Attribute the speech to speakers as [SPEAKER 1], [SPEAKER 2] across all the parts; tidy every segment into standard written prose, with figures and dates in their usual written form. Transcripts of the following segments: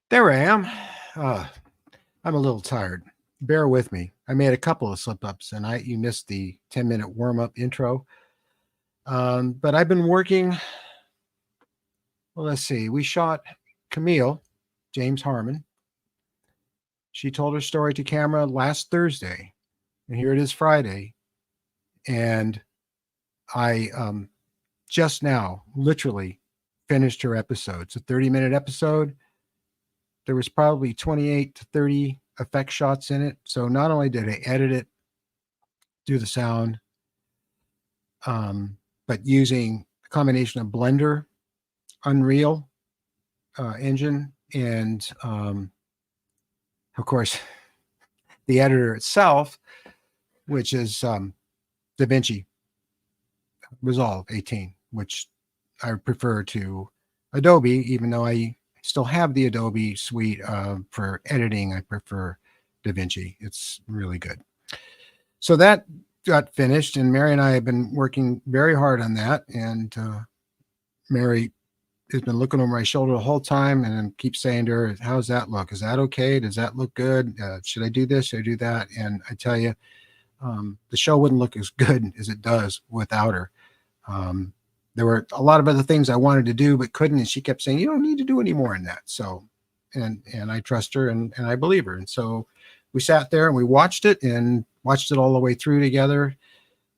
[SPEAKER 1] There I am. Uh, I'm a little tired. Bear with me. I made a couple of slip ups and you missed the 10-minute warm up intro. But I've been working. Well, let's see. We shot Camille, James Harmon. She told her story to camera last Thursday. And here it is Friday. And I just now literally finished her episode. It's a 30-minute episode. There was probably 28 to 30 effect shots in it. So not only did I edit it, do the sound, but using a combination of Blender, Unreal Engine, and of course the editor itself, which is DaVinci Resolve 18, which I prefer to Adobe, even though I still have the Adobe suite for editing. I prefer DaVinci. It's really good. So that got finished, and Mary and I have been working very hard on that. And Mary has been looking over my shoulder the whole time, and I keep saying to her, "How's that look? Is that okay? Does that look good? Should I do this? Should I do that?" And I tell you, the show wouldn't look as good as it does without her. There were a lot of other things I wanted to do but couldn't, and she kept saying, "You don't need to do any more in that." So, and I trust her and I believe her, and so we sat there and we watched it all the way through together,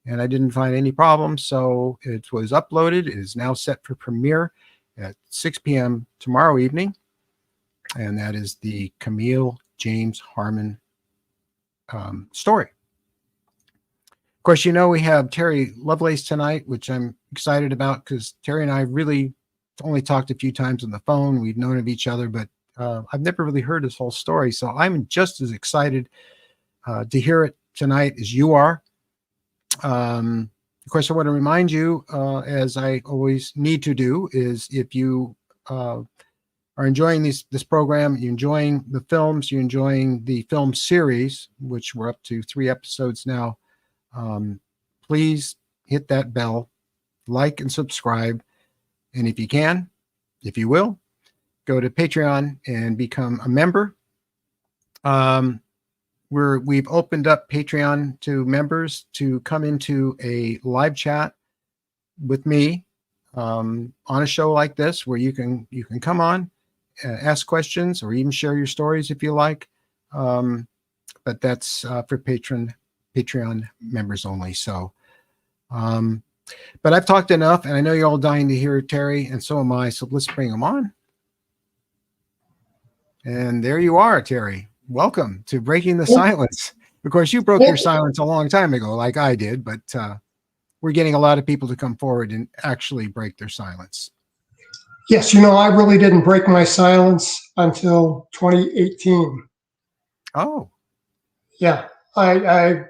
[SPEAKER 1] and I didn't find any problems. So it was uploaded. It is now set for premiere at 6 p.m. tomorrow evening, and that is the Camille James Harmon story. Of course, we have Terry Lovelace tonight, which I'm excited about because Terry and I really only talked a few times on the phone. We've known of each other, but I've never really heard his whole story. So I'm just as excited to hear it tonight as you are. Of course, I want to remind you, as I always need to do, is if you are enjoying this program, you're enjoying the films, you're enjoying the film series, which we're up to 3 episodes now, please hit that bell, like and subscribe. And if you will, go to Patreon and become a member. We've opened up Patreon to members to come into a live chat with me on a show like this, where you can come on, ask questions, or even share your stories if you like. But that's for Patreon members only. So, but I've talked enough, and I know you're all dying to hear Terry, and so am I. So let's bring him on. And there you are, Terry. Welcome to Breaking the Silence. Of course, you broke your silence a long time ago, like I did, but we're getting a lot of people to come forward and actually break their silence.
[SPEAKER 2] Yes, I really didn't break my silence until 2018.
[SPEAKER 1] Oh.
[SPEAKER 2] Yeah, I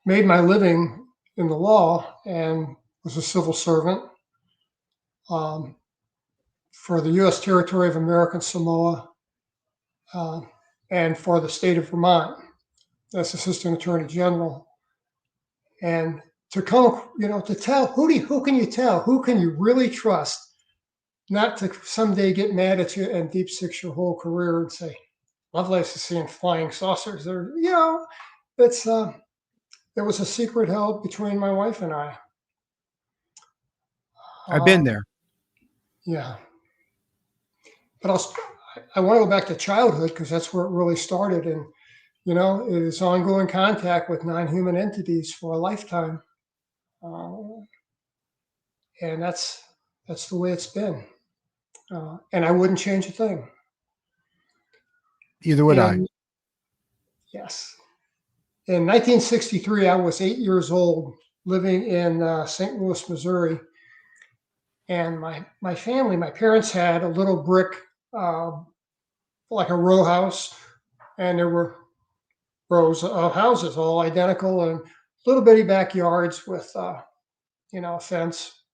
[SPEAKER 2] made my living in the law and was a civil servant for the U.S. Territory of American Samoa and for the State of Vermont as Assistant Attorney General. And to come, to tell, who can you tell? Who can you really trust not to someday get mad at you and deep six your whole career and say, Lovelace is seeing flying saucers. There was a secret held between my wife and I.
[SPEAKER 1] I've been there.
[SPEAKER 2] Yeah. But I want to go back to childhood because that's where it really started. And, it is ongoing contact with non-human entities for a lifetime. And that's the way it's been. And I wouldn't change a thing.
[SPEAKER 1] Either would I.
[SPEAKER 2] Yes. In 1963, I was 8 years old, living in St. Louis, Missouri. And my family, my parents had a little brick, like a row house, and there were rows of houses, all identical, and little bitty backyards with, a fence.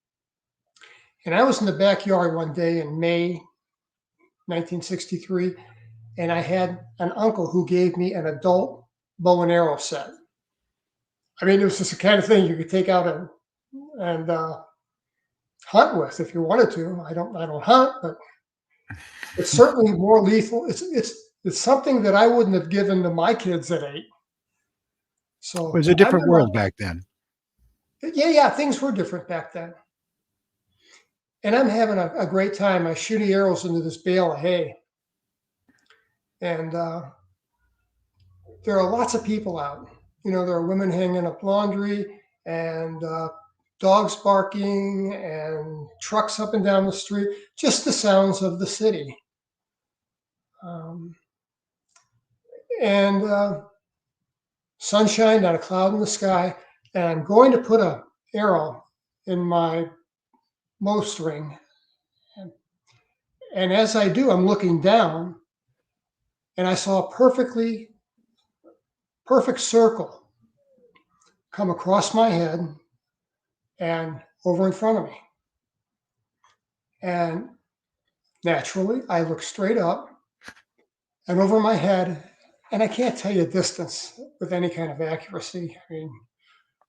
[SPEAKER 2] And I was in the backyard one day in May 1963, and I had an uncle who gave me an adult bow and arrow set. I mean, it was just the kind of thing you could take out and hunt with if you wanted to. I don't hunt, but It's certainly more lethal. It's something that I wouldn't have given to my kids at 8.
[SPEAKER 1] It
[SPEAKER 2] So
[SPEAKER 1] was a
[SPEAKER 2] I
[SPEAKER 1] different
[SPEAKER 2] remember,
[SPEAKER 1] world back then.
[SPEAKER 2] yeah, things were different back then. And I'm having a great time. I'm shooting arrows into this bale of hay, and there are lots of people out. There are women hanging up laundry, and dogs barking, and trucks up and down the street. Just the sounds of the city. Um, and Sunshine, not a cloud in the sky. And I'm going to put a arrow in my bow string. And as I do, I'm looking down, and I saw a perfect circle come across my head and over in front of me. And naturally, I looked straight up and over my head, and I can't tell you distance with any kind of accuracy. I mean,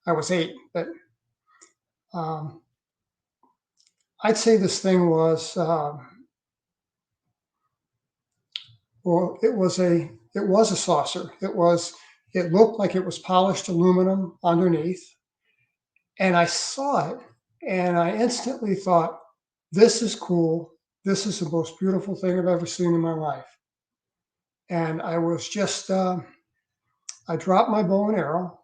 [SPEAKER 2] I was 8, but um, I'd say this thing was, well, it was a saucer. It looked like it was polished aluminum underneath, and I saw it, and I instantly thought, "This is cool. This is the most beautiful thing I've ever seen in my life." And I was just, I dropped my bow and arrow,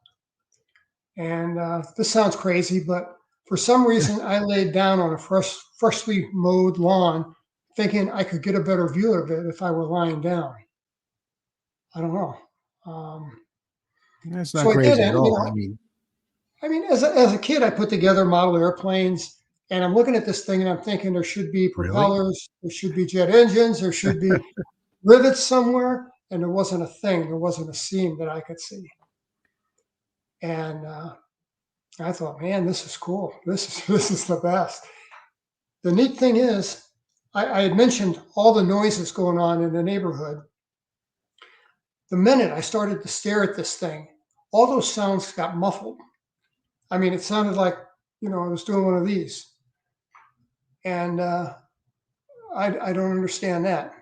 [SPEAKER 2] and this sounds crazy, but for some reason, I laid down on a freshly mowed lawn, thinking I could get a better view of it if I were lying down. I don't know. Um,
[SPEAKER 1] That's not
[SPEAKER 2] so I did,
[SPEAKER 1] crazy at
[SPEAKER 2] and
[SPEAKER 1] all. I mean,
[SPEAKER 2] as a kid, I put together model airplanes, and I'm looking at this thing, and I'm thinking there should be
[SPEAKER 1] really?
[SPEAKER 2] propellers, there should be jet engines, there should be rivets somewhere, and there wasn't a thing. There wasn't a seam that I could see. And I thought, man, this is cool. This is the best. The neat thing is, I had mentioned all the noises going on in the neighborhood. The minute I started to stare at this thing, all those sounds got muffled. I mean, it sounded like I was doing one of these, and I don't understand that.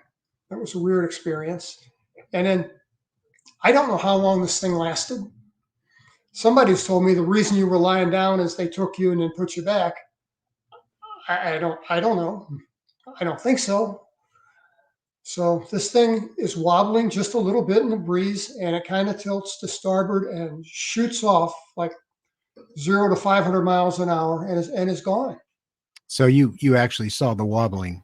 [SPEAKER 2] That was a weird experience. And then I don't know how long this thing lasted. Somebody's told me the reason you were lying down is they took you and then put you back. I don't know. I don't think so. So this thing is wobbling just a little bit in the breeze, and it kind of tilts to starboard and shoots off like 0 to 500 miles an hour, and is gone.
[SPEAKER 1] So you actually saw the wobbling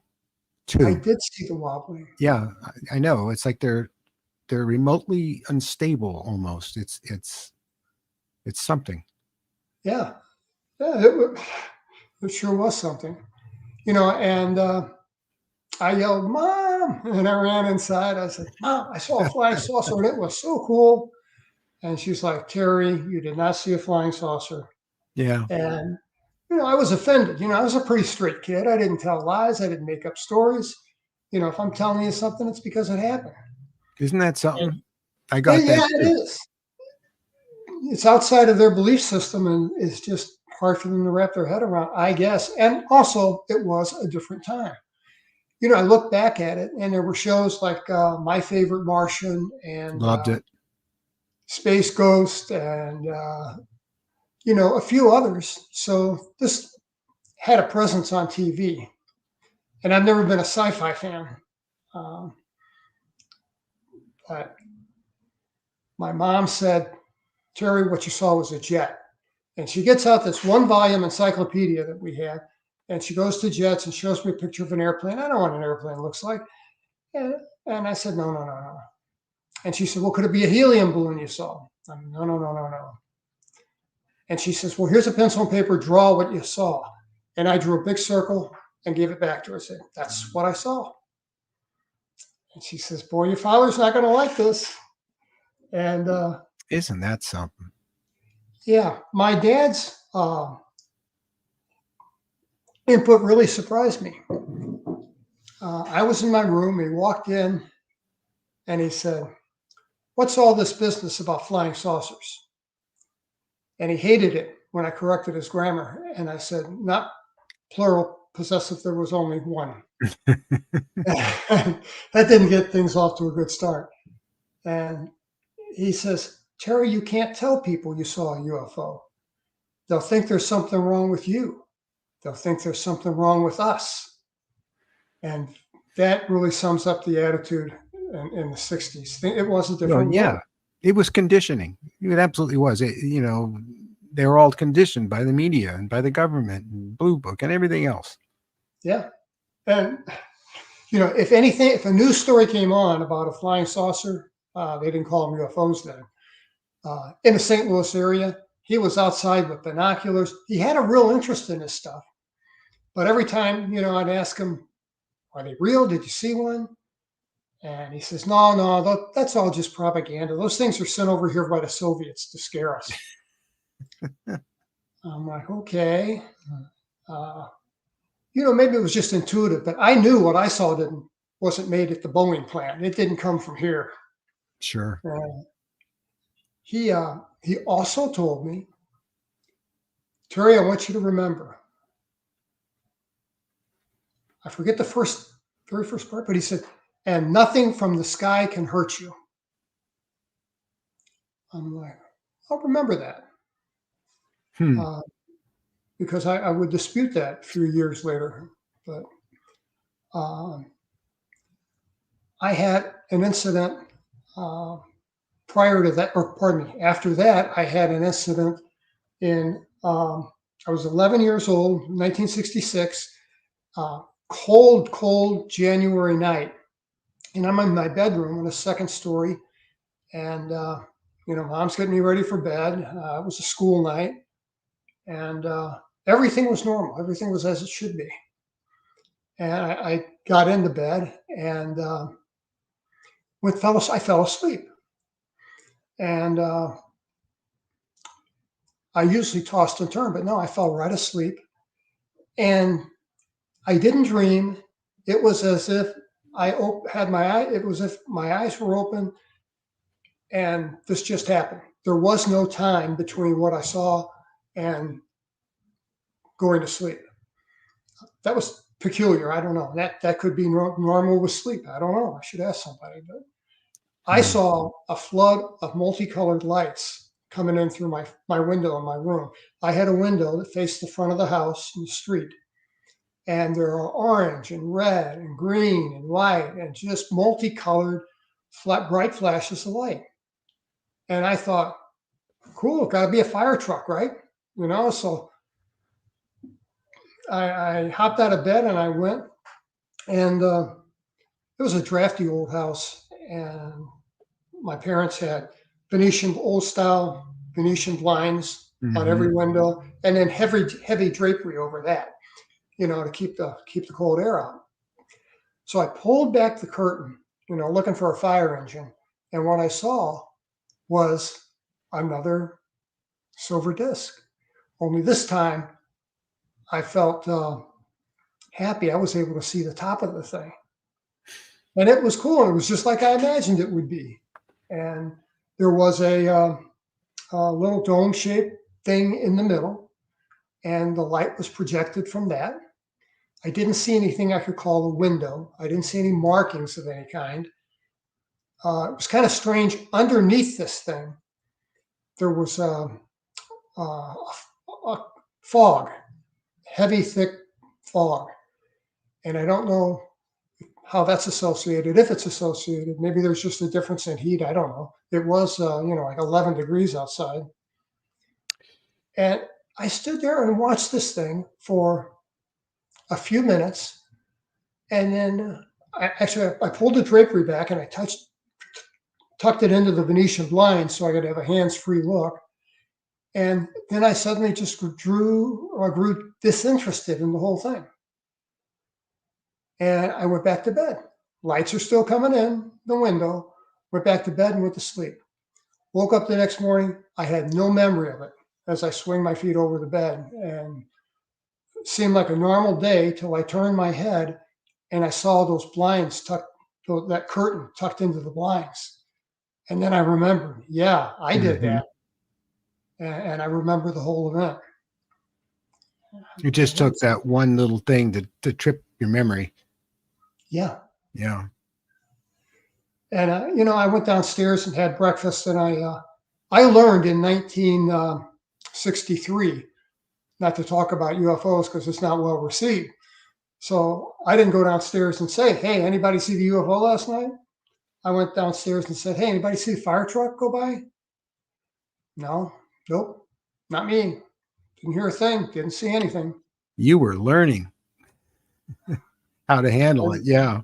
[SPEAKER 2] I
[SPEAKER 1] too.
[SPEAKER 2] did see the wobbling.
[SPEAKER 1] Yeah, I know. It's like they're remotely unstable almost. It's something.
[SPEAKER 2] Yeah, yeah, it sure was something. And I yelled, "Mom!" And I ran inside. I said, "Mom, I saw a flying saucer, and it was so cool." And she's like, "Terry, you did not see a flying saucer."
[SPEAKER 1] Yeah.
[SPEAKER 2] And I was offended. I was a pretty straight kid. I didn't tell lies. I didn't make up stories. If I'm telling you something, it's because it happened.
[SPEAKER 1] Isn't that
[SPEAKER 2] And
[SPEAKER 1] something? I
[SPEAKER 2] yeah,
[SPEAKER 1] got that
[SPEAKER 2] it
[SPEAKER 1] too.
[SPEAKER 2] is. It's outside of their belief system, and it's just hard for them to wrap their head around, I guess. And also, it was a different time. I look back at it, and there were shows like My Favorite Martian and
[SPEAKER 1] Loved it.
[SPEAKER 2] Space Ghost, and a few others. So this had a presence on TV, and I've never been a sci-fi fan. Um, but my mom said, "Terry, what you saw was a jet." And she gets out this one volume encyclopedia that we had, and she goes to jets and shows me a picture of an airplane. I know what an airplane looks like. And, and I said, "No, no, no, no." And she said, "Well, could it be a helium balloon you saw?" "No, no, no, no, no." And she says, "Well, here's a pencil and paper, draw what you saw." And I drew a big circle and gave it back to her. I said, "That's what I saw." And she says, "Boy, your father's not going to like this." And
[SPEAKER 1] Isn't that something?
[SPEAKER 2] yeah, my dad's input really surprised me. I was in my room. He walked in and he said, "What's all this business about flying saucers?" And he hated it when I corrected his grammar. And I said, "Not plural possessive there was only one. That didn't get things off to a good start. And he says, Terry, you can't tell people you saw a UFO. They'll think there's something wrong with you. They'll think there's something wrong with us. And that really sums up the attitude in the 60s. It was a
[SPEAKER 1] Well,
[SPEAKER 2] different
[SPEAKER 1] yeah,
[SPEAKER 2] world.
[SPEAKER 1] it was conditioning. It absolutely was. They were all conditioned by the media and by the government and Blue Book and everything else.
[SPEAKER 2] Yeah. And, if anything, if a news story came on about a flying saucer, they didn't call them UFOs then, in the St. Louis area, he was outside with binoculars. He had a real interest in this stuff. But every time, I'd ask him, are they real? Did you see one? And he says, no, that's all just propaganda. Those things are sent over here by the Soviets to scare us. I'm like, okay. Maybe it was just intuitive, but I knew what I saw wasn't made at the Boeing plant. It didn't come from here.
[SPEAKER 1] Sure.
[SPEAKER 2] He also told me, Terry, I want you to remember. I forget the very first part, but he said, and nothing from the sky can hurt you. I'm like, I'll remember that. Because I would dispute that a few years later. But I had an incident prior to that, or pardon me, after that, I had an incident I was 11 years old, 1966, cold January night. And I'm in my bedroom on the second story. And, mom's getting me ready for bed. It was a school night. And everything was normal. Everything was as it should be. And I got into bed and I fell asleep. And I usually tossed and turned, but no, I fell right asleep. And I didn't dream. It was as if I had my eye. It was as if my eyes were open, and this just happened. There was no time between what I saw and going to sleep. That was peculiar. I don't know. That could be normal with sleep. I don't know. I should ask somebody. But I saw a flood of multicolored lights coming in through my window in my room. I had a window that faced the front of the house and the street. And there are orange and red and green and white and just multicolored, bright flashes of light. And I thought, cool, got to be a fire truck, right? So I hopped out of bed and I went, and it was a drafty old house. And my parents had old style Venetian blinds on every window, and then heavy drapery over that, to keep the cold air out. So I pulled back the curtain, looking for a fire engine. And what I saw was another silver disc. Only this time I felt happy. I was able to see the top of the thing. And it was cool. It was just like I imagined it would be. And there was a little dome-shaped thing in the middle, and the light was projected from that. I didn't see anything I could call a window. I didn't see any markings of any kind. It was kind of strange. Underneath this thing, there was a fog, heavy, thick fog. And I don't know how that's associated, if it's associated. Maybe there's just a difference in heat. I don't know. It was, like 11 degrees outside. And I stood there and watched this thing for a few minutes. And then I pulled the drapery back and I tucked it into the Venetian blind so I could have a hands-free look. And then I suddenly just grew disinterested in the whole thing. And I went back to bed. Lights are still coming in the window. Went back to bed and went to sleep. Woke up the next morning. I had no memory of it as I swing my feet over the bed. And it seemed like a normal day till I turned my head and I saw those blinds that curtain tucked into the blinds. And then I remembered, yeah, I did that. And I remember the whole event.
[SPEAKER 1] It just took that one little thing to trip your memory.
[SPEAKER 2] Yeah.
[SPEAKER 1] Yeah.
[SPEAKER 2] And, I went downstairs and had breakfast, and I learned in 1963 not to talk about UFOs because it's not well received. So I didn't go downstairs and say, "Hey, anybody see the UFO last night?" I went downstairs and said, "Hey, anybody see the fire truck go by?" No, nope, not me. Didn't hear a thing. Didn't see anything.
[SPEAKER 1] You were learning how to handle it. Yeah.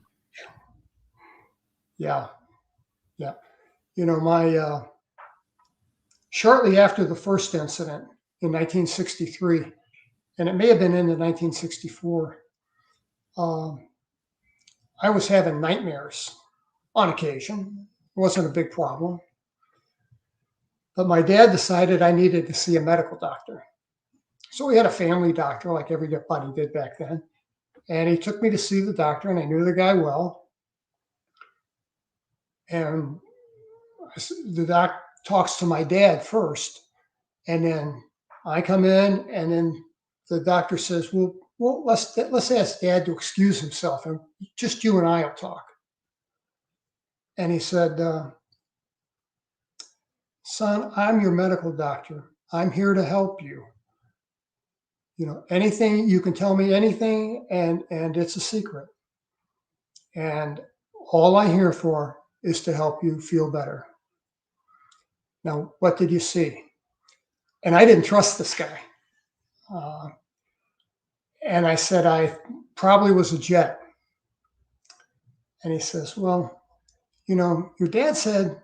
[SPEAKER 2] Yeah, yeah. My shortly after the first incident in 1963, and it may have been into 1964, um, I was having nightmares on occasion. It wasn't a big problem. But my dad decided I needed to see a medical doctor. So we had a family doctor like everybody did back then. And he took me to see the doctor, and I knew the guy well. And the doc talks to my dad first. And then I come in, and then the doctor says, well, let's ask Dad to excuse himself, and just you and I will talk. And he said, "Son, I'm your medical doctor. I'm here to help you. Anything you can tell me, anything, and it's a secret. And all I'm here for is to help you feel better. Now, what did you see?" And I didn't trust this guy. Uh, and I said, "I probably was a jet." And he says, "Well, your dad said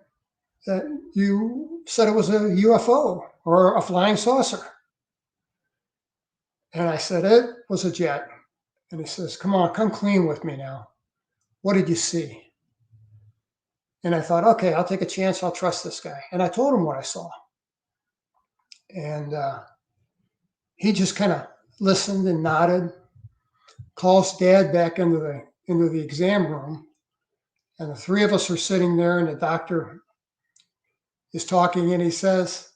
[SPEAKER 2] that you said it was a UFO or a flying saucer." And I said, "It was a jet." And he says, "Come on, come clean with me now. What did you see?" And I thought, okay, I'll take a chance. I'll trust this guy. And I told him what I saw. And he just kind of listened and nodded, calls Dad back into the exam room. And the three of us are sitting there, and the doctor is talking, and he says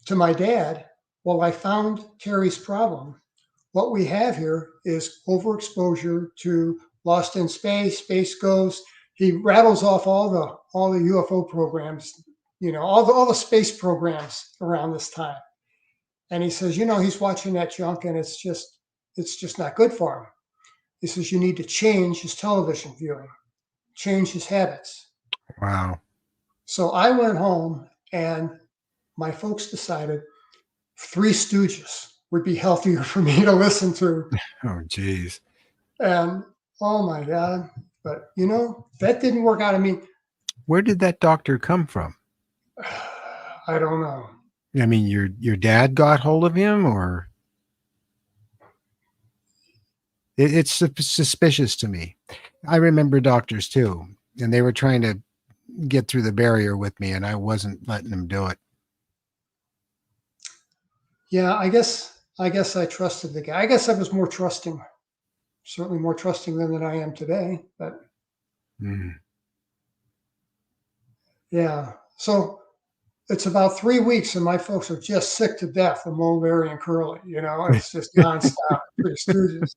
[SPEAKER 2] to my dad, "Well, I found Terry's problem. What we have here is overexposure to Lost in Space, Space Ghost." He rattles off all the UFO programs, all the space programs around this time. And he says, he's watching that junk, and it's just not good for him. He says, "You need to change his television viewing, change his habits."
[SPEAKER 1] Wow.
[SPEAKER 2] So I went home, and my folks decided Three Stooges would be healthier for me to listen to.
[SPEAKER 1] Oh, geez.
[SPEAKER 2] And oh my God. But that didn't work out. I mean,
[SPEAKER 1] Where did that doctor come from?
[SPEAKER 2] I don't know.
[SPEAKER 1] I mean, your dad got hold of him, or it's suspicious to me. I remember doctors too, and they were trying to get through the barrier with me, and I wasn't letting them do it.
[SPEAKER 2] Yeah, I guess I trusted the guy. I guess I was more trusting, certainly more trusting than I am today. But
[SPEAKER 1] Mm.
[SPEAKER 2] yeah. So it's about 3 weeks, and my folks are just sick to death of Mulberry and Curly. It's just nonstop. Three Stooges.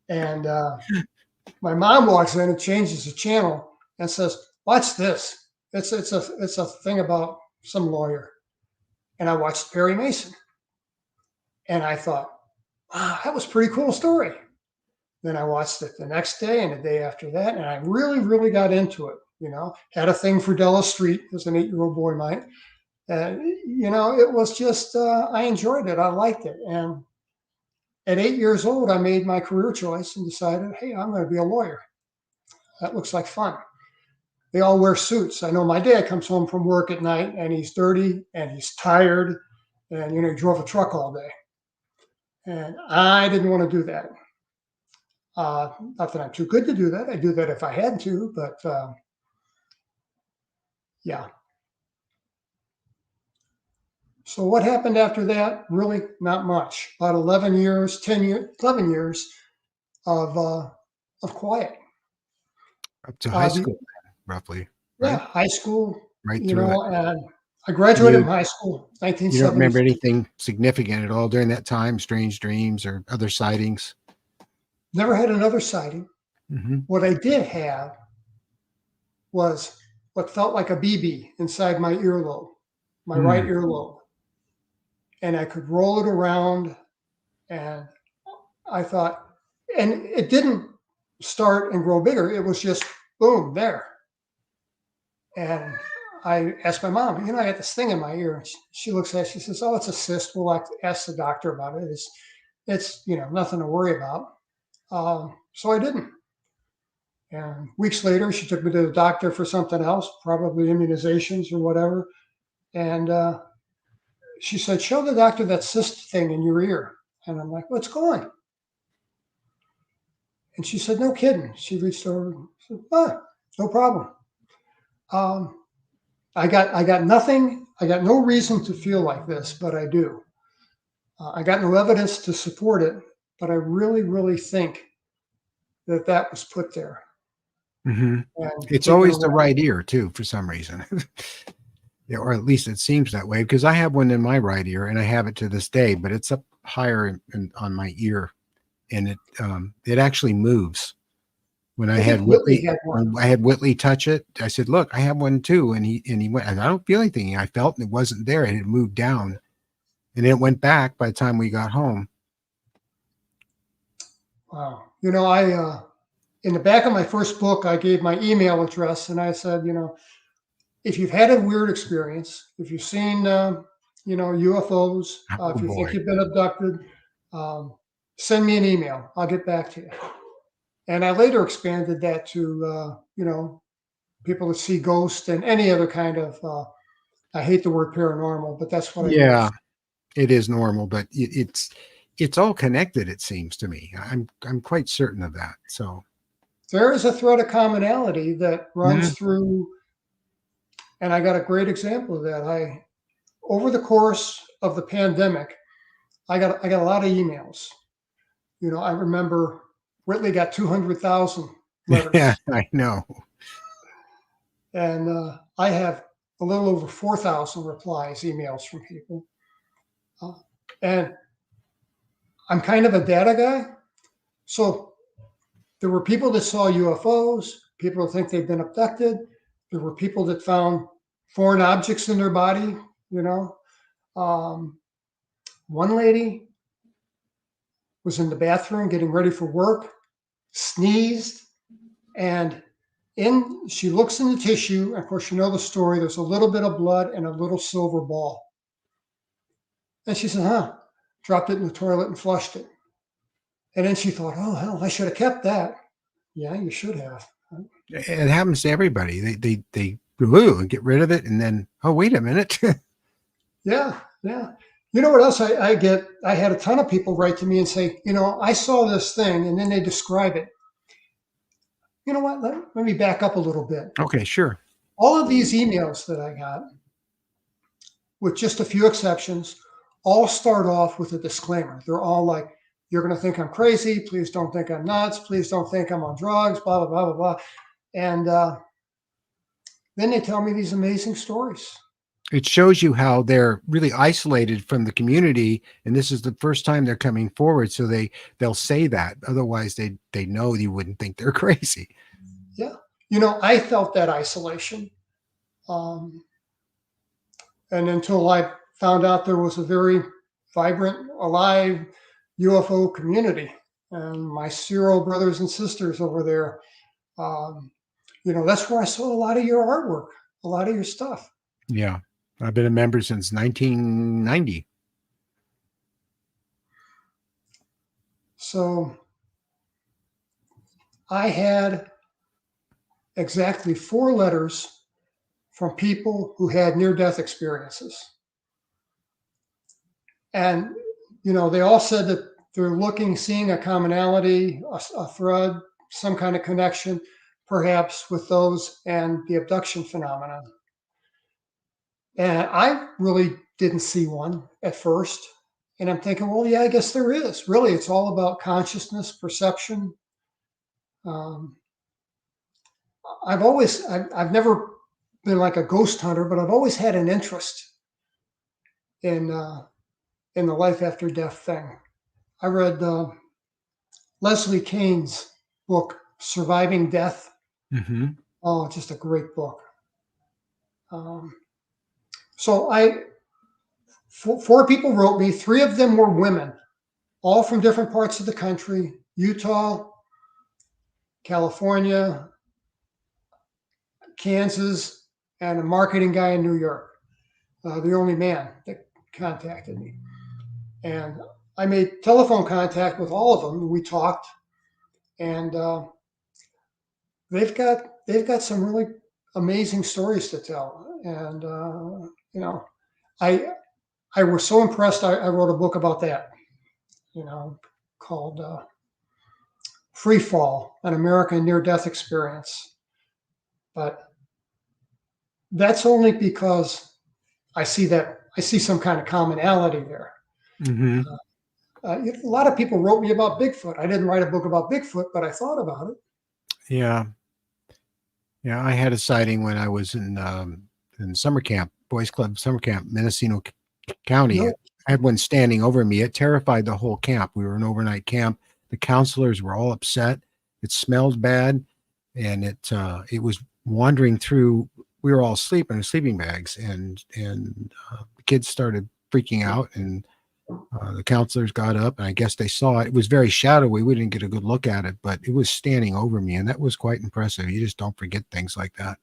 [SPEAKER 2] And my mom walks in and changes the channel and says, "Watch this. It's a thing about some lawyer." And I watched Perry Mason, and I thought, wow, that was a pretty cool story. Then I watched it the next day and the day after that, and I really, really got into it. Had a thing for Della Street, as an 8-year-old boy might. And it was just I enjoyed it. I liked it. And at 8 years old, I made my career choice and decided, hey, I'm going to be a lawyer. That looks like fun. They all wear suits. I know my dad comes home from work at night, and he's dirty and he's tired, and he drove a truck all day. And I didn't want to do that. Not that I'm too good to do that. I'd do that if I had to, but yeah. So what happened after that? Really, not much. About 11 years, 10 years, 11 years of quiet.
[SPEAKER 1] Up to high
[SPEAKER 2] The
[SPEAKER 1] school, roughly,
[SPEAKER 2] Yeah,
[SPEAKER 1] right?
[SPEAKER 2] high school,
[SPEAKER 1] Right through it.
[SPEAKER 2] and I graduated
[SPEAKER 1] You
[SPEAKER 2] from high school,
[SPEAKER 1] you don't remember
[SPEAKER 2] 1973.
[SPEAKER 1] anything significant at all during that time? Strange dreams or other sightings?
[SPEAKER 2] Never had another sighting.
[SPEAKER 1] Hmm.
[SPEAKER 2] What I did have was what felt like a BB inside my earlobe, my right
[SPEAKER 1] Mm.
[SPEAKER 2] earlobe. And I could roll it around. And I thought, and it didn't start and grow bigger. It was just boom, there. And I asked my mom, I got this thing in my ear. And she looks at it, she says, oh, it's a cyst. We'll ask the doctor about it. It's nothing to worry about. So I didn't. And weeks later, she took me to the doctor for something else, probably immunizations or whatever. And she said, show the doctor that cyst thing in your ear. And I'm like, what's going? And she said, no kidding. She reached over and said, no problem. Um, I got nothing. I got no reason to feel like this, but I do. I got no evidence to support it, but I really, really think that was put there
[SPEAKER 1] Hmm.
[SPEAKER 2] and
[SPEAKER 1] It's
[SPEAKER 2] taken
[SPEAKER 1] always the
[SPEAKER 2] away.
[SPEAKER 1] right ear too, for some reason. Yeah, or at least it seems that way because I have one in my right ear and I have it to this day, but it's up higher on my ear and it actually moves. When I
[SPEAKER 2] I
[SPEAKER 1] had
[SPEAKER 2] think Whitley
[SPEAKER 1] Whitley,
[SPEAKER 2] had one.
[SPEAKER 1] when I had Whitley touch it, I said, "Look, I have one too." And he went, and I don't feel anything. I felt it wasn't there. It had moved down, and then it went back by the time we got home.
[SPEAKER 2] Wow. I in the back of my first book, I gave my email address and I said, if you've had a weird experience, if you've seen, UFOs,
[SPEAKER 1] Oh
[SPEAKER 2] if you think
[SPEAKER 1] boy,
[SPEAKER 2] you've been abducted, um, send me an email. I'll get back to you. And I later expanded that to, people that see ghosts and any other kind of, I hate the word paranormal, but that's what I
[SPEAKER 1] yeah,
[SPEAKER 2] use.
[SPEAKER 1] it is normal, but it's all connected. It seems to me. I'm quite certain of that. So,
[SPEAKER 2] There is a thread of commonality that runs
[SPEAKER 1] mm,
[SPEAKER 2] through, and I got a great example of that. Over the course of the pandemic, I got a lot of emails. I remember Whitley got 200,000
[SPEAKER 1] yeah,
[SPEAKER 2] letters,
[SPEAKER 1] I know.
[SPEAKER 2] and I have a little over 4,000 replies, emails from people. Uh, and I'm kind of a data guy. So there were people that saw UFOs, people that think they've been abducted. There were people that found foreign objects in their body, you know. Um, one lady was in the bathroom getting ready for work, sneezed, and she looks in the tissue. Of course, you know the story. There's a little bit of blood and a little silver ball. And she said, dropped it in the toilet and flushed it. And then she thought, oh, hell, I should have kept that. Yeah, you should have.
[SPEAKER 1] It happens to everybody. They glue and get rid of it, and then oh wait a minute.
[SPEAKER 2] Yeah, yeah. You know what else I get? I had a ton of people write to me and say, I saw this thing, and then they describe it. You know what? Let me back up a little bit.
[SPEAKER 1] Okay, sure.
[SPEAKER 2] All of these emails that I got, with just a few exceptions, all start off with a disclaimer. They're all like, you're going to think I'm crazy. Please don't think I'm nuts. Please don't think I'm on drugs, blah, blah, blah, blah, blah. And then they tell me these amazing stories.
[SPEAKER 1] It shows you how they're really isolated from the community, and this is the first time they're coming forward, so they'll say that. Otherwise, they know you wouldn't think they're crazy.
[SPEAKER 2] Yeah. I felt that isolation. Um, and until I found out there was a very vibrant, alive UFO community, and my Cyril brothers and sisters over there, um, that's where I saw a lot of your artwork, a lot of your stuff.
[SPEAKER 1] Yeah, I've been a member since 1990.
[SPEAKER 2] So I had exactly 4 letters from people who had near-death experiences. And, they all said that they're seeing a commonality, a thread, some kind of connection, perhaps with those and the abduction phenomenon. And I really didn't see one at first. And I'm thinking, well, yeah, I guess there is. Really, it's all about consciousness, perception. Um, I've never been like a ghost hunter, but I've always had an interest in the life after death thing. I read Leslie Kane's book, Surviving Death.
[SPEAKER 1] Mm-hmm.
[SPEAKER 2] Oh, just a great book. Um, so four people wrote me. Three of them were women, all from different parts of the country: Utah, California, Kansas, and a marketing guy in New York. The only man that contacted me. And I made telephone contact with all of them. We talked, and they've got some really amazing stories to tell. And I I was so impressed. I wrote a book about that. Called Free Fall: An American Near Death Experience. But that's only because I see some kind of commonality there.
[SPEAKER 1] Mm-hmm.
[SPEAKER 2] A lot of people wrote me about Bigfoot. I didn't write a book about Bigfoot, but I thought about it.
[SPEAKER 1] Yeah. Yeah. I had a sighting when I was in summer camp, boys club summer camp, Mendocino County.
[SPEAKER 2] No,
[SPEAKER 1] I had one standing over me. It terrified the whole camp. We were an overnight camp. The counselors were all upset. It smelled bad, and it was wandering through. We were all asleep in sleeping bags, and the kids started freaking out, and the counselors got up, and I guess they saw it. It was very shadowy. We didn't get a good look at it, but it was standing over me, and that was quite impressive. You just don't forget things like that.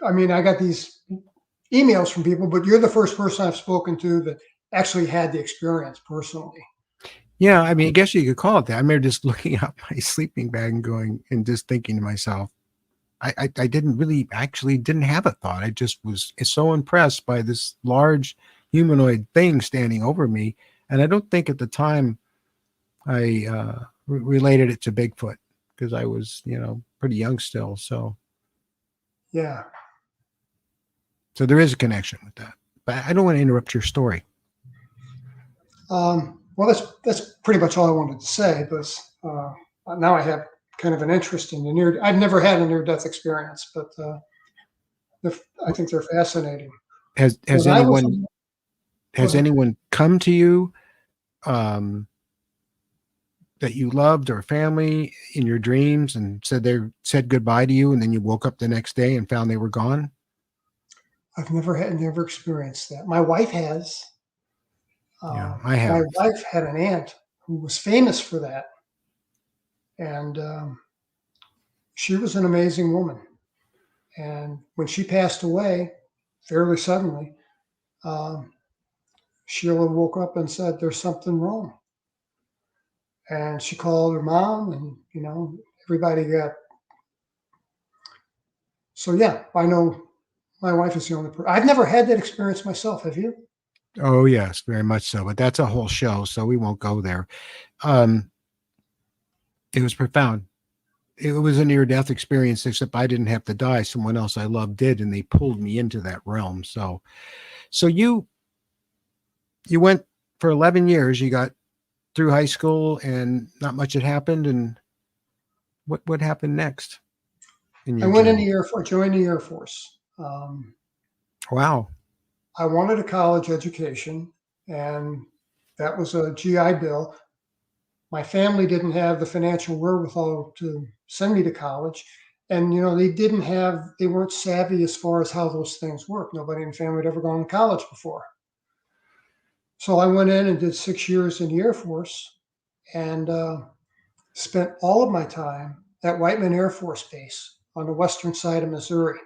[SPEAKER 2] I mean, I got these emails from people, but you're the first person I've spoken to that actually had the experience personally.
[SPEAKER 1] Yeah, I mean, I guess you could call it that. I remember just looking out my sleeping bag and going and just thinking to myself, I didn't really actually didn't have a thought. I just was so impressed by this large humanoid thing standing over me. And I don't think at the time I related it to Bigfoot because I was, pretty young still.
[SPEAKER 2] Yeah.
[SPEAKER 1] So there is a connection with that. But I don't want to interrupt your story.
[SPEAKER 2] Well, that's pretty much all I wanted to say. But now I have kind of an interest in the near. I've never had a near-death experience, but I think they're fascinating.
[SPEAKER 1] Has
[SPEAKER 2] When I was, go
[SPEAKER 1] has
[SPEAKER 2] ahead.
[SPEAKER 1] anyone come to you um, that you loved or family in your dreams and said goodbye to you, and then you woke up the next day and found they were gone?
[SPEAKER 2] I've never experienced that. My wife has.
[SPEAKER 1] Yeah, I
[SPEAKER 2] My
[SPEAKER 1] have.
[SPEAKER 2] wife had an aunt who was famous for that, and she was an amazing woman. And when she passed away, fairly suddenly, um, Sheila woke up and said, "There's something wrong." And she called her mom, and everybody got. So yeah, I know my wife is the only person. I've never had that experience myself. Have you?
[SPEAKER 1] Oh yes, very much so. But that's a whole show, so we won't go there. Um, it was profound. It was a near death experience, except I didn't have to die. Someone else I loved did, and they pulled me into that realm. So you went for 11 years. You got through high school, and not much had happened. And what happened next in
[SPEAKER 2] I
[SPEAKER 1] your
[SPEAKER 2] went in
[SPEAKER 1] journey?
[SPEAKER 2] the Air Force, joined the Air Force.
[SPEAKER 1] Wow.
[SPEAKER 2] I wanted a college education, and that was a GI Bill. My family didn't have the financial wherewithal to send me to college. And, they weren't savvy as far as how those things work. Nobody in the family had ever gone to college before. So I went in and did 6 years in the Air Force and spent all of my time at Whiteman Air Force Base on the western side of Missouri.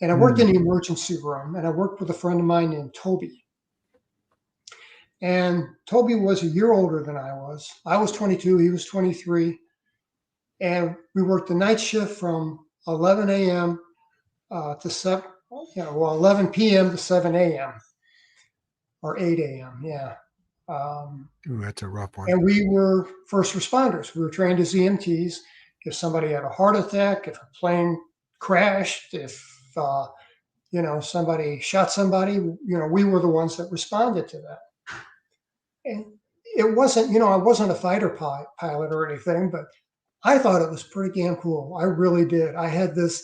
[SPEAKER 2] And I worked
[SPEAKER 1] Mm.
[SPEAKER 2] in the emergency room, and I worked with a friend of mine named Toby. And Toby was a year older than I was. I was 22, he was 23. And we worked the night shift from 11 a.m. To 11 p.m. to 7 a.m. or 8 a.m. Yeah. Um,
[SPEAKER 1] Ooh, that's a rough one.
[SPEAKER 2] and we were first responders. We were trained as EMTs. If somebody had a heart attack, if a plane crashed, if somebody shot somebody, we were the ones that responded to that. And it wasn't, I wasn't a fighter pilot or anything, but I thought it was pretty damn cool. I really did. I had this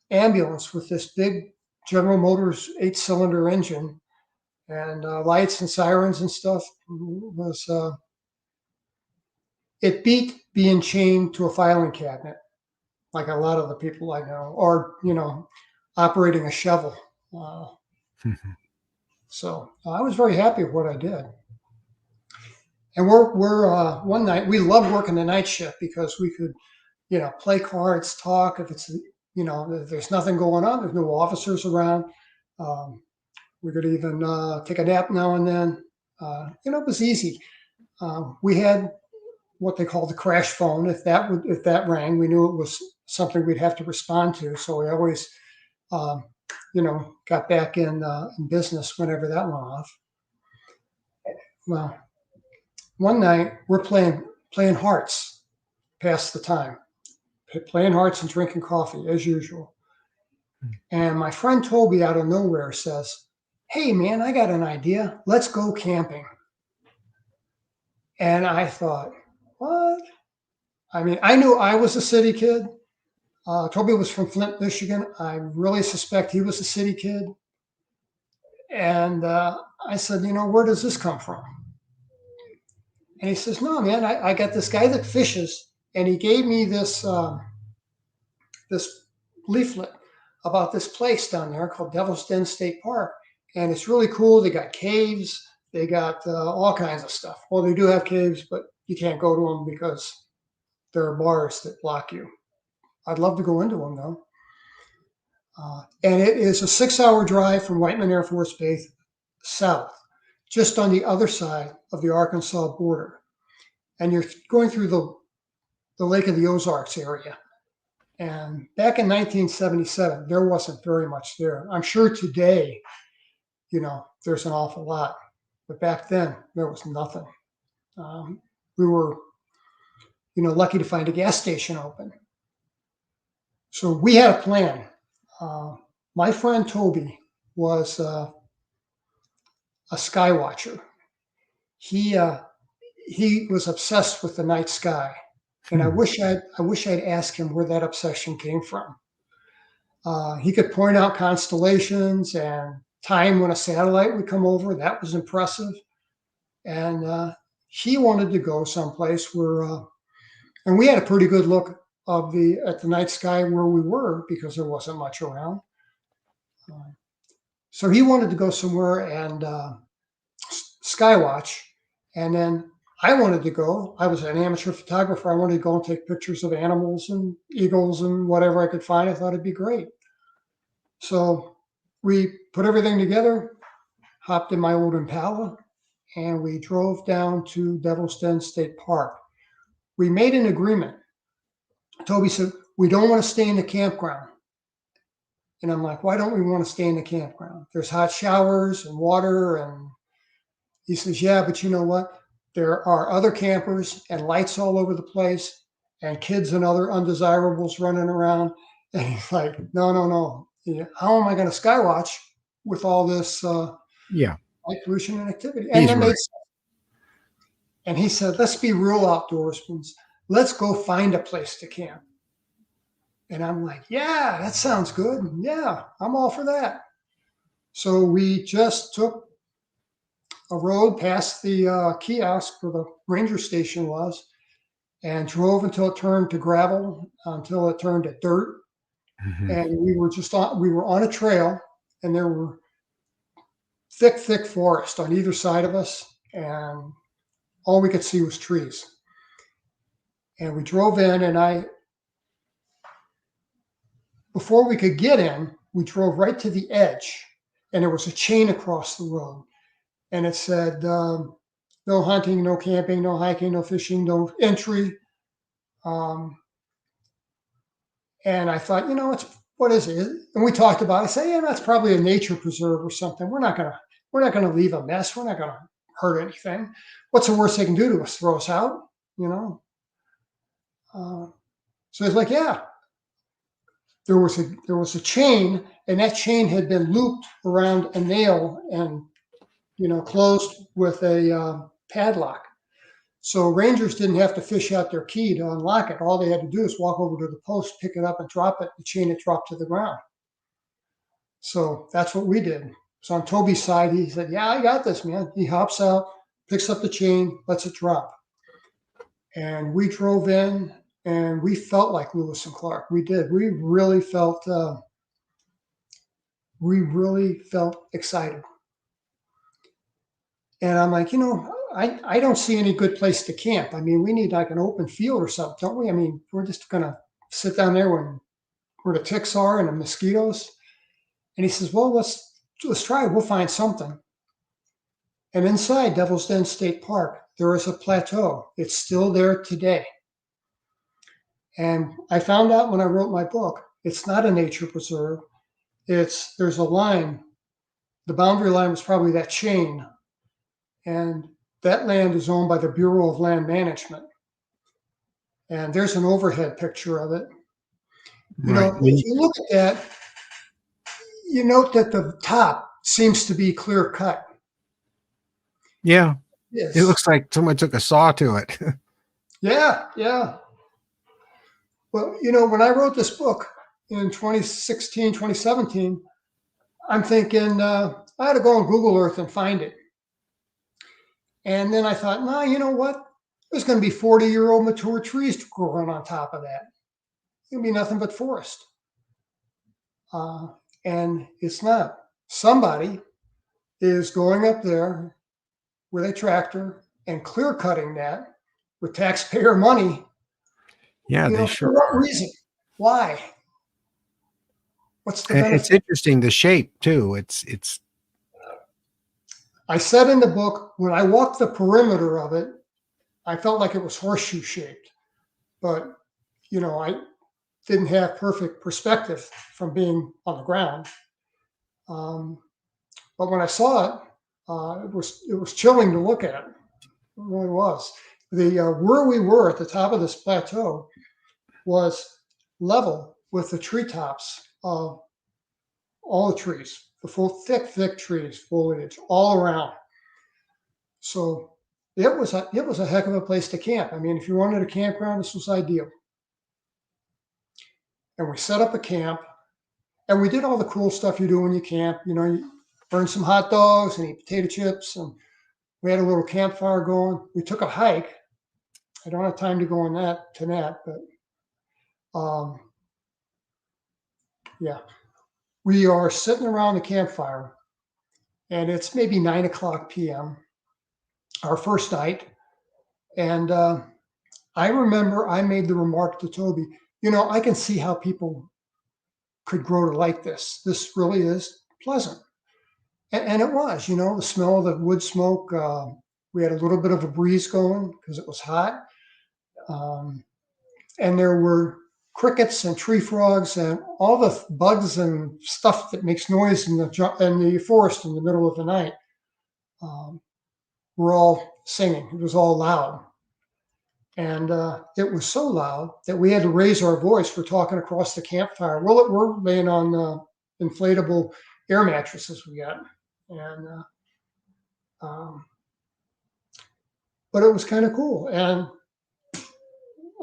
[SPEAKER 2] ambulance with this big General Motors 8-cylinder engine and lights and sirens and stuff. Was It beat being chained to a filing cabinet, like a lot of the people I know, or operating a shovel. Uh, so I was very happy with what I did. And we're one night we loved working the night shift because we could play cards, talk. If it's if there's nothing going on, there's no officers around. Um, we could even take a nap now and then. It was easy. We had what they call the crash phone. If that rang, we knew it was something we'd have to respond to. So we always, um, got back in business whenever that went off. Well, one night we're playing hearts past the time, playing hearts and drinking coffee as usual. And my friend Toby out of nowhere says, "Hey man, I got an idea. Let's go camping." And I thought, what? I mean, I knew I was a city kid. Toby was from Flint, Michigan. I really suspect he was a city kid. And I said, where does this come from? And he says, "No, man, I got this guy that fishes, and he gave me this leaflet about this place down there called Devil's Den State Park, and it's really cool. They got caves, they got all kinds of stuff. Well, they do have caves, but you can't go to them because there are bars that block you. I'd love to go into them though." And it is a 6-hour drive from Whiteman Air Force Base south, just on the other side of the Arkansas border. And you're going through the Lake of the Ozarks area. And back in 1977, there wasn't very much there. I'm sure today, there's an awful lot. But back then, there was nothing. We were, lucky to find a gas station open. So we had a plan. My friend Toby was a sky watcher. He was obsessed with the night sky, and I wish I'd asked him where that obsession came from. He could point out constellations and time when a satellite would come over. That was impressive, and he wanted to go someplace where, and we had a pretty good look at the night sky where we were because there wasn't much around. So he wanted to go somewhere and skywatch, and then I wanted to go. I was an amateur photographer. I wanted to go and take pictures of animals and eagles and whatever I could find. I thought it'd be great. So we put everything together, hopped in my old Impala, and we drove down to Devil's Den State Park. We made an agreement. Toby said, "We don't want to stay in the campground." And I'm like, "Why don't we want to stay in the campground? There's hot showers and water." And he says, "Yeah, but you know what? There are other campers and lights all over the place and kids and other undesirables running around." And he's like, no. How am I going to skywatch with all this light pollution and activity? And that makes sense. And he said, "Let's be real outdoorsmen. Let's go find a place to camp." And I'm like, "Yeah, that sounds good. Yeah, I'm all for that." So we just took a road past the kiosk where the ranger station was and drove until it turned to gravel, until it turned to dirt. Mm-hmm. And we were on a trail, and there were thick forest on either side of us, and all we could see was trees. And we drove in, and before we could get in, we drove right to the edge, and there was a chain across the road. And it said, no hunting, no camping, no hiking, no fishing, no entry. And I thought, what is it? And we talked about it. I said, "Yeah, that's probably a nature preserve or something. We're not gonna leave a mess. We're not gonna hurt anything. What's the worst they can do to us? Throw us out, So it's like, yeah. There was a chain, and that chain had been looped around a nail and closed with a padlock. So rangers didn't have to fish out their key to unlock it. All they had to do is walk over to the post, pick it up and drop it, the chain it dropped to the ground. So that's what we did. So on Toby's side, he said, yeah, I got this, man. He hops out, picks up the chain, lets it drop. And we drove in and we felt like Lewis and Clark. We did. We really felt excited. And I'm like, I don't see any good place to camp. I mean, we need like an open field or something, don't we? I mean, we're just going to sit down there where the ticks are and the mosquitoes. And he says, well, let's try it. We'll find something. And inside Devil's Den State Park, there is a plateau. It's still there today. And I found out when I wrote my book, it's not a nature preserve. There's a line. The boundary line was probably that chain. And that land is owned by the Bureau of Land Management. And there's an overhead picture of it.
[SPEAKER 1] Right.
[SPEAKER 2] If you look at that, you note that the top seems to be clear cut.
[SPEAKER 1] Yeah.
[SPEAKER 2] Yes.
[SPEAKER 1] It looks like someone took a saw to it.
[SPEAKER 2] Yeah. Well, when I wrote this book in 2016, 2017, I'm thinking I had to go on Google Earth and find it. And then I thought, no, you know what? There's going to be 40-year-old mature trees growing on top of that. It'll be nothing but forest. And it's not. Somebody is going up there with a tractor and clear cutting that with taxpayer money.
[SPEAKER 1] Yeah, they sure
[SPEAKER 2] for what
[SPEAKER 1] are.
[SPEAKER 2] reason? Why? What's the
[SPEAKER 1] And
[SPEAKER 2] benefit?
[SPEAKER 1] it's interesting, the shape too. It's
[SPEAKER 2] I said in the book, when I walked the perimeter of it, I felt like it was horseshoe shaped. But, I didn't have perfect perspective from being on the ground. But when I saw it, it was chilling to look at. It really was. Where we were at the top of this plateau was level with the treetops of all the trees, the full thick trees, foliage all around. So it was a heck of a place to camp. I mean, if you wanted a campground, this was ideal. And we set up a camp, and we did all the cool stuff you do when you camp. You burn some hot dogs and eat potato chips, and we had a little campfire going. We took a hike. I don't have time to go on that, but yeah. We are sitting around the campfire, and it's maybe 9:00 p.m., our first night. And I remember I made the remark to Toby, I can see how people could grow to like this. This really is pleasant. And it was, the smell of the wood smoke. We had a little bit of a breeze going because it was hot. And there were crickets and tree frogs and all the bugs and stuff that makes noise in the forest in the middle of the night. Were all singing. It was all loud. And it was so loud that we had to raise our voice for talking across the campfire. Well, we're laying on inflatable air mattresses we got. And but it was kind of cool. And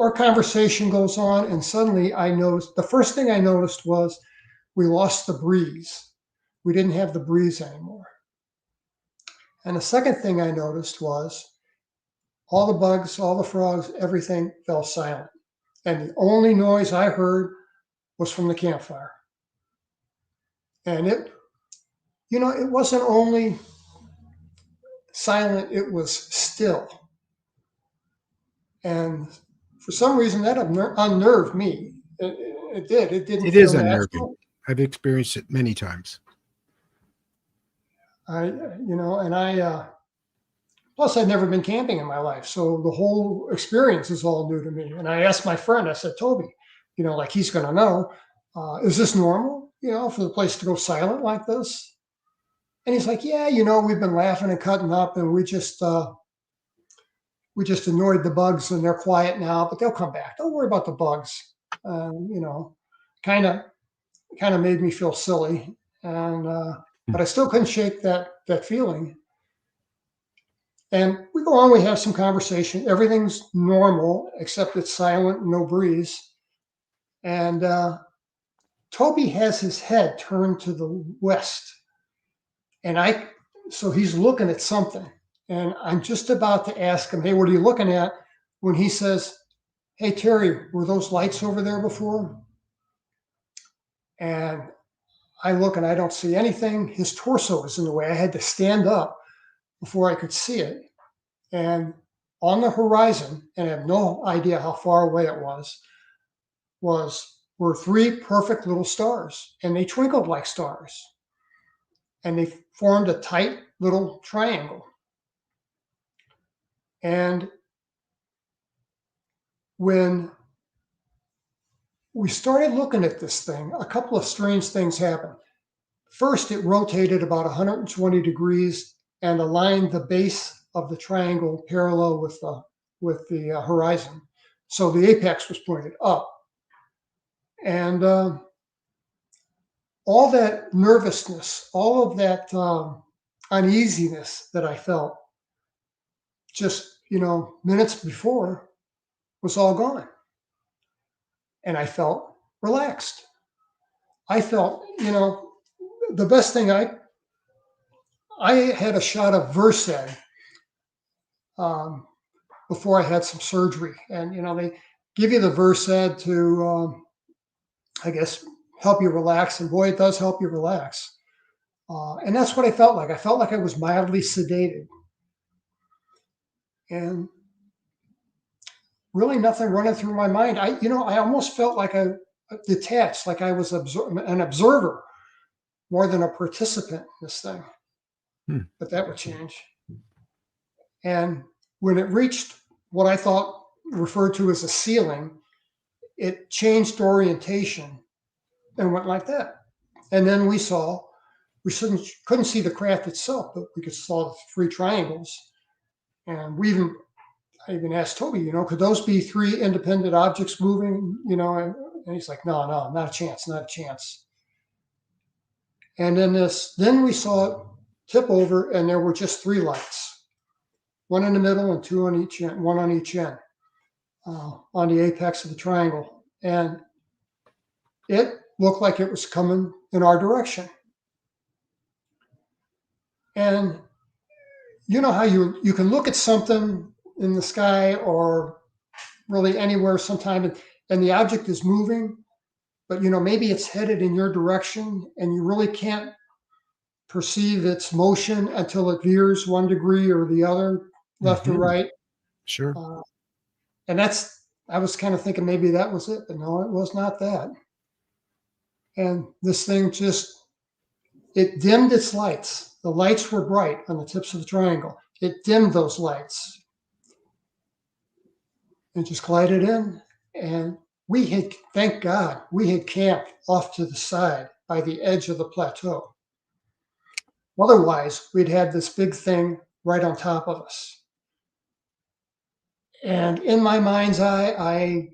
[SPEAKER 2] our conversation goes on, and suddenly the first thing I noticed was we lost the breeze. We didn't have the breeze anymore. And the second thing I noticed was all the bugs, all the frogs, everything fell silent. And the only noise I heard was from the campfire. And it wasn't only silent, it was still. And for some reason, that unnerved me. It did. It didn't.
[SPEAKER 1] It is unnerving. I've experienced it many times.
[SPEAKER 2] Plus I'd never been camping in my life. So the whole experience is all new to me. And I asked my friend, I said, Toby, like he's going to know, is this normal, for the place to go silent like this? And he's like, yeah, we've been laughing and cutting up, and we just annoyed the bugs, and they're quiet now, but they'll come back. Don't worry about the bugs. Kind of made me feel silly. And, but I still couldn't shake that feeling. And we go on, we have some conversation. Everything's normal, except it's silent, no breeze. And Toby has his head turned to the west. And so he's looking at something. And I'm just about to ask him, hey, what are you looking at? When he says, hey, Terry, were those lights over there before? And I look and I don't see anything. His torso is in the way. I had to stand up before I could see it. And on the horizon, and I have no idea how far away it were three perfect little stars, and they twinkled like stars. And they formed a tight little triangle. And when we started looking at this thing, a couple of strange things happened. First, it rotated about 120 degrees and aligned the base of the triangle parallel with the horizon. So the apex was pointed up. And all that nervousness, all of that uneasiness that I felt just, minutes before was all gone. And I felt relaxed. I felt, the best thing I had a shot of Versed before I had some surgery. And, they give you the Versed to, I guess, help you relax. And boy, it does help you relax. And that's what I felt like. I felt like I was mildly sedated. And really nothing running through my mind. I almost felt like I detached, like I was an observer more than a participant in this thing. But that would change. And when it reached what I thought referred to as a ceiling, it changed orientation and went like that. And then we couldn't see the craft itself, but we could saw the three triangles. And I even asked Toby, could those be three independent objects moving? And he's like, no, not a chance, not a chance. And then we saw it tip over, and there were just three lights, one in the middle and two on each end, one on each end, on the apex of the triangle. And it looked like it was coming in our direction. And you know how you can look at something in the sky or really anywhere sometime, and the object is moving, but maybe it's headed in your direction, and you really can't perceive its motion until it veers 1 degree or the other, left or right.
[SPEAKER 1] Sure.
[SPEAKER 2] And I was kind of thinking maybe that was it, but no, it was not that. And this thing it dimmed its lights. The lights were bright on the tips of the triangle. It dimmed those lights and just glided in. And thank God, we had camped off to the side by the edge of the plateau. Otherwise, we'd had this big thing right on top of us. And in my mind's eye, I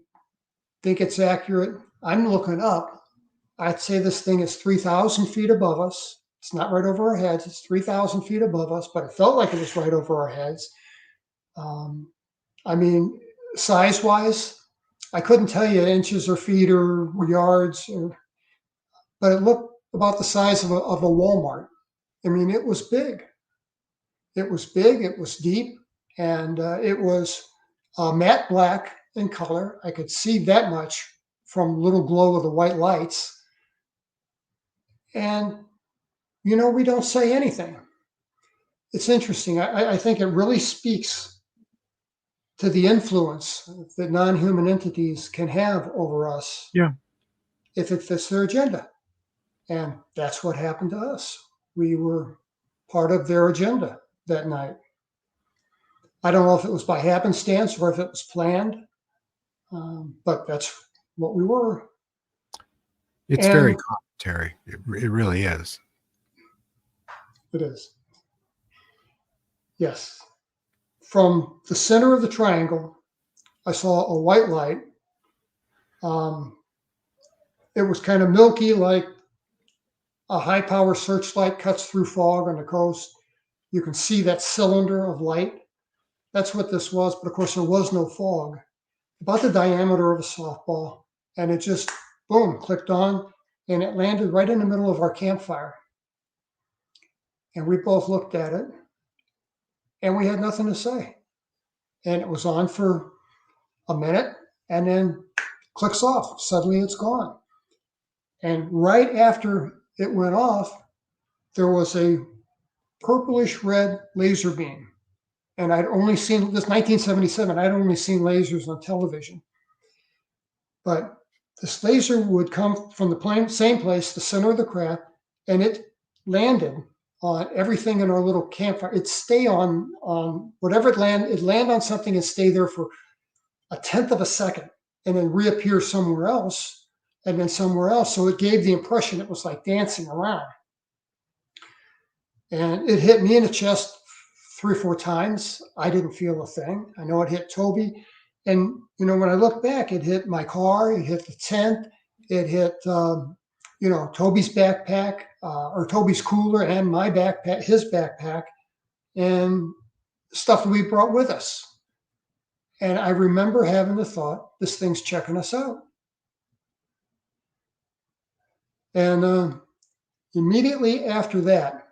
[SPEAKER 2] think it's accurate. I'm looking up. I'd say this thing is 3,000 feet above us. It's not right over our heads. It's 3,000 feet above us, but it felt like it was right over our heads. Size-wise, I couldn't tell you inches or feet or yards, but it looked about the size of a Walmart. It was big. It was big. It was deep, and it was matte black in color. I could see that much from the little glow of the white lights. And we don't say anything. It's interesting. I think it really speaks to the influence that non-human entities can have over us.
[SPEAKER 1] Yeah.
[SPEAKER 2] If it fits their agenda. And that's what happened to us. We were part of their agenda that night. I don't know if it was by happenstance or if it was planned, but that's what we were.
[SPEAKER 1] It's very common, Terry. It really is.
[SPEAKER 2] It is. Yes. From the center of the triangle, I saw a white light. It was kind of milky, like a high-power searchlight cuts through fog on the coast. You can see that cylinder of light That's what this was. But of course, there was no fog, about the diameter of a softball. And it just, boom, clicked on, and it landed right in the middle of our campfire. And we both looked at it, and we had nothing to say. And it was on for a minute, and then clicks off. Suddenly it's gone. And right after it went off, there was a purplish red laser beam. And I'd only seen this 1977, I'd only seen lasers on television. But this laser would come from the same place, the center of the craft, and it landed on everything in our little campfire. It'd stay on whatever it'd land on something and stay there for a tenth of a second and then reappear somewhere else and then somewhere else. So it gave the impression it was like dancing around. And it hit me in the chest 3 or 4 times. I didn't feel a thing. I know it hit Toby. And, when I look back, it hit my car, it hit the tent, it hit, Toby's backpack, or Toby's cooler and my backpack, his backpack, and stuff that we brought with us. And I remember having the thought, this thing's checking us out. And immediately after that,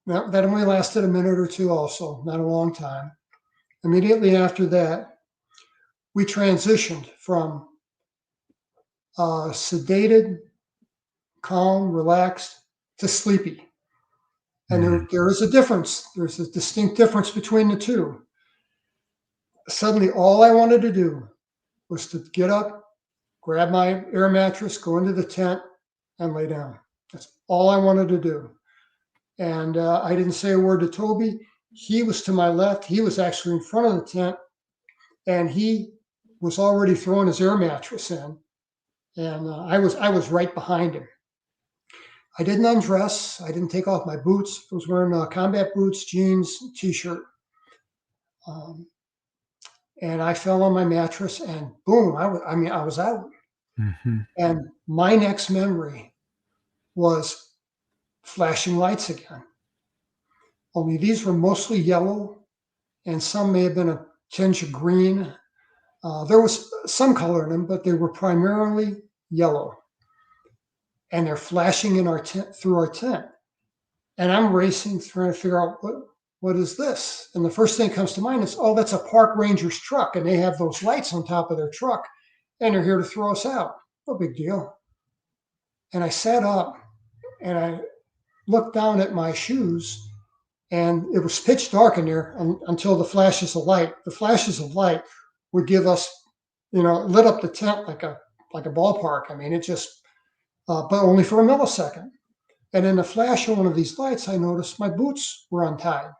[SPEAKER 2] that only lasted a minute or two also, not a long time. Immediately after that, we transitioned from sedated, calm, relaxed, to sleepy. And there is a difference. There's a distinct difference between the two. Suddenly, all I wanted to do was to get up, grab my air mattress, go into the tent, and lay down. That's all I wanted to do. And I didn't say a word to Toby. He was to my left. He was actually in front of the tent, and he was already throwing his air mattress in. And I was right behind him. I didn't undress. I didn't take off my boots. I was wearing combat boots, jeans, t-shirt. And I fell on my mattress, and boom, I was out.
[SPEAKER 1] Mm-hmm.
[SPEAKER 2] And my next memory was flashing lights again. Only these were mostly yellow, and some may have been a tinge of green. There was some color in them, but they were primarily yellow. And they're flashing in our tent, through our tent. And I'm racing, trying to figure out what is this? And the first thing that comes to mind is, oh, that's a park ranger's truck, and they have those lights on top of their truck, and they're here to throw us out. No big deal. And I sat up, and I looked down at my shoes, and it was pitch dark in there until the flashes of light. The flashes of light would give us, lit up the tent like a ballpark. I mean, it just, but only for a millisecond. And in the flash of one of these lights, I noticed my boots were untied.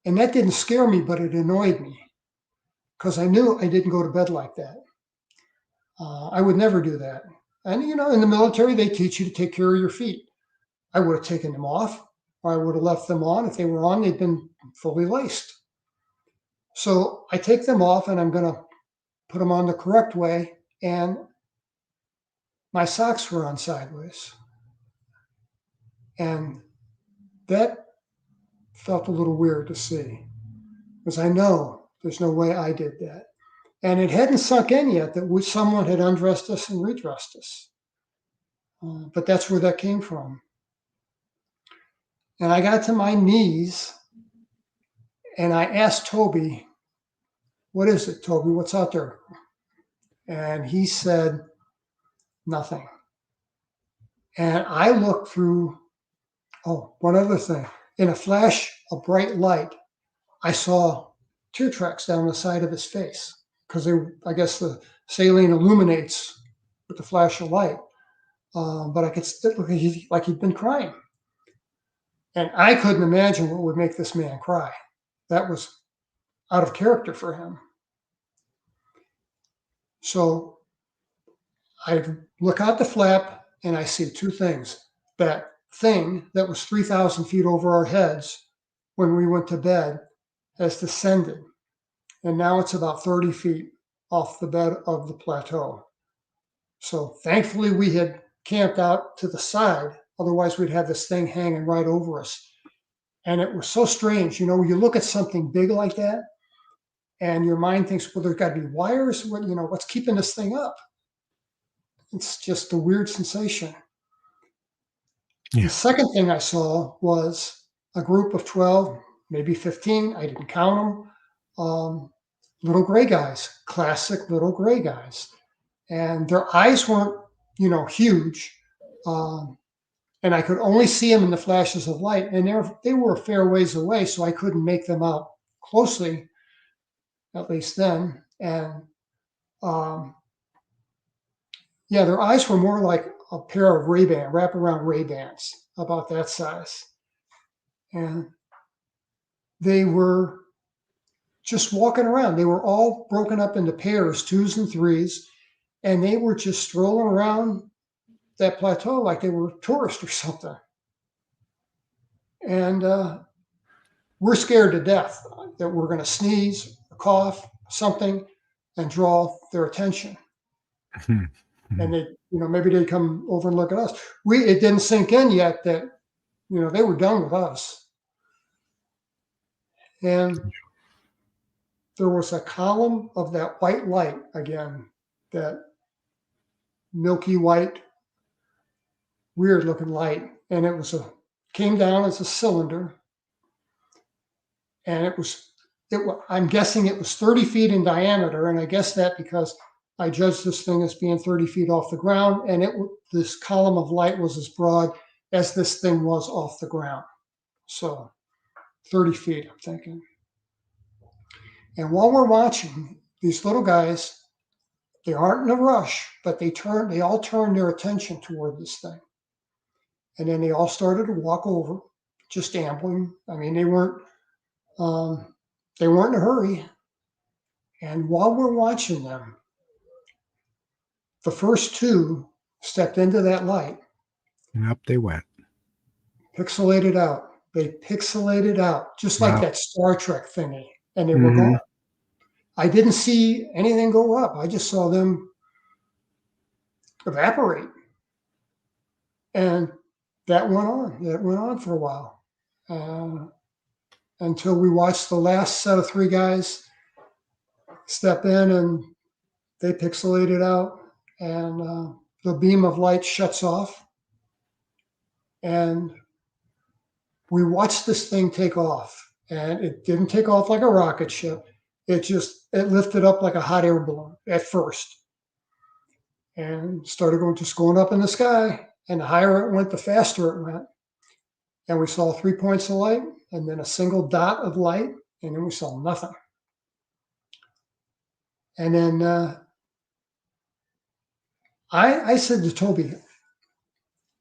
[SPEAKER 2] And that didn't scare me, but it annoyed me because I knew I didn't go to bed like that. I would never do that. And, in the military, they teach you to take care of your feet. I would have taken them off, or I would have left them on. If they were on, they'd been fully laced. So I take them off, and I'm going to put them on the correct way. And my socks were on sideways. And that felt a little weird to see, because I know there's no way I did that. And it hadn't sunk in yet that someone had undressed us and redressed us. But that's where that came from. And I got to my knees, and I asked Toby, what is it, Toby? What's out there? And he said, nothing. And I looked through, one other thing. In a flash of bright light, I saw tear tracks down the side of his face, because I guess the saline illuminates with the flash of light. But I could still look like he'd been crying. And I couldn't imagine what would make this man cry. That was out of character for him. So I look out the flap, and I see 2 things. That thing that was 3,000 feet over our heads when we went to bed has descended. And now it's about 30 feet off the bed of the plateau. So thankfully we had camped out to the side. Otherwise we'd have this thing hanging right over us. And it was so strange. You know, you look at something big like that and your mind thinks, well, there's got to be wires. What, you know, what's keeping this thing up? It's just a weird sensation. The
[SPEAKER 1] Yeah.
[SPEAKER 2] second thing I saw was a group of 12, maybe 15. I didn't count them. Little gray guys, classic little gray guys. And their eyes weren't, you know, huge. Um, and I could only see them in the flashes of light. And they were a fair ways away, so I couldn't make them out closely, at least then. And um, yeah, their eyes were more like a pair of Ray-Ban, wraparound Ray-Bans, about that size. And they were just walking around. They were all broken up into pairs, twos and threes, and they were just strolling around that plateau like they were tourists or something. And we're scared to death that we're going to sneeze, cough, something, and draw their attention.
[SPEAKER 1] Mhm.
[SPEAKER 2] And they, you know, maybe they come over and look at us. It didn't sink in yet that, you know, they were done with us. And there was a column of that white light again, that milky white, weird looking light. And it came down as a cylinder. And I'm guessing it was 30 feet in diameter. And I guess that because I judged this thing as being 30 feet off the ground. And this column of light was as broad as this thing was off the ground. So 30 feet, I'm thinking. And while we're watching, these little guys, they aren't in a rush, but they all turn their attention toward this thing. And then they all started to walk over, just ambling. I mean, they weren't in a hurry. And while we're watching them, the first two stepped into that light,
[SPEAKER 1] And up they went.
[SPEAKER 2] pixelated out. They pixelated out, just like
[SPEAKER 1] Wow.
[SPEAKER 2] that Star Trek thingy, and they were
[SPEAKER 1] Mhm.
[SPEAKER 2] gone. I didn't see anything go up. I just saw them evaporate. And that went on. That went on for a while, until we watched the last set of three guys step in, and they pixelated out, and the beam of light shuts off, and we watched this thing take off. And it didn't take off like a rocket ship. It lifted up like a hot air balloon at first, and started going up in the sky. And the higher it went, the faster it went. And we saw 3 points of light, and then a single dot of light, and then we saw nothing. And then I said to Toby,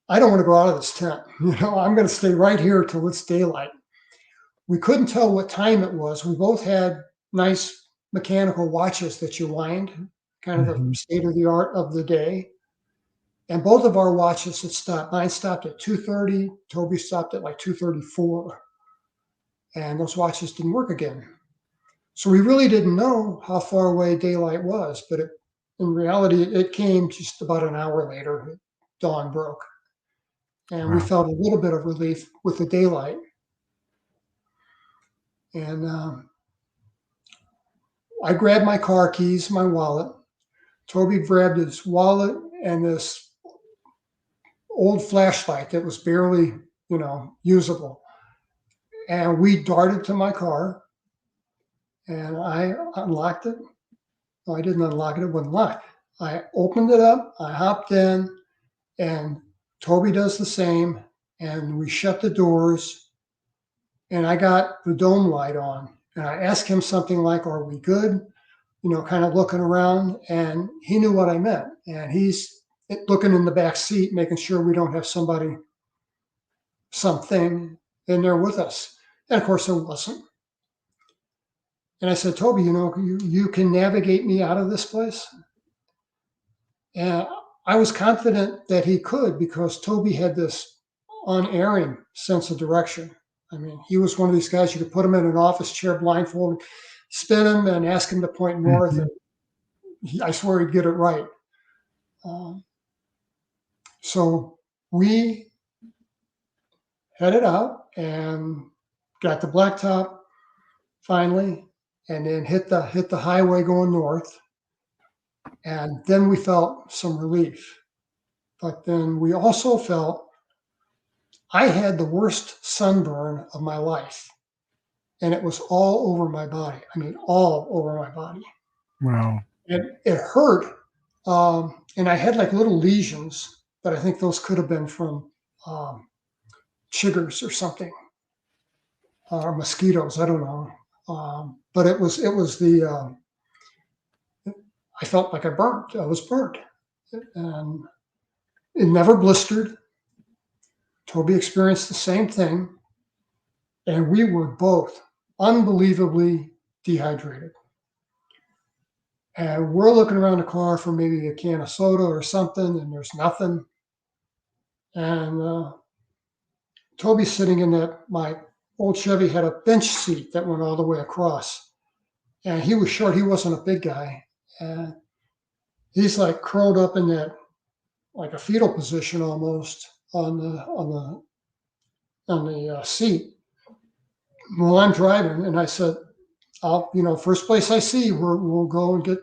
[SPEAKER 2] I don't want to go out of this tent. You know, I'm going to stay right here till it's daylight. We couldn't tell what time it was. We both had nice mechanical watches that you wind, kind of the
[SPEAKER 1] Mhm.
[SPEAKER 2] state of the art of the day. And both of our watches had stopped. Mine stopped at 2:30. Toby stopped at like 2:34. And those watches didn't work again. So we really didn't know how far away daylight was, but in reality, it came just about an hour later. Dawn broke, and we
[SPEAKER 1] Wow.
[SPEAKER 2] felt a little bit of relief with the daylight. And I grabbed my car keys, my wallet. Toby grabbed his wallet and this old flashlight that was barely, you know, usable. And we darted to my car, and I unlocked it. No, I didn't unlock it. It wasn't locked. I opened it up. I hopped in, and Toby does the same. And we shut the doors, and I got the dome light on. And I asked him something like, "Are we good?" You know, kind of looking around, and he knew what I meant. And he's looking in the back seat, making sure we don't have something in there with us. And of course, there wasn't. And I said, Toby, you know, you can navigate me out of this place. And I was confident that he could, because Toby had this unerring sense of direction. I mean, he was one of these guys, you could put him in an office chair blindfolded, spin him and ask him to point north,
[SPEAKER 1] Mhm.
[SPEAKER 2] and I swear he'd get it right. Um, so we headed out, and got the blacktop finally, and then hit the highway going north. And then we felt some relief. But then we also felt I had the worst sunburn of my life. And it was all over my body. I mean, all over my body.
[SPEAKER 1] Wow.
[SPEAKER 2] And it hurt. And I had like little lesions, but I think those could have been from chiggers or something, or mosquitoes. I don't know. But it was the I felt like I was burnt, and it never blistered. Toby experienced the same thing, and we were both unbelievably dehydrated. And we're looking around the car for maybe a can of soda or something, and there's nothing. And Toby's sitting in my old Chevy had a bench seat that went all the way across. And he was short, he wasn't a big guy. And he's like curled up in that, like a fetal position almost on the seat. Well, I'm driving, and I said, first place I see, we'll go and get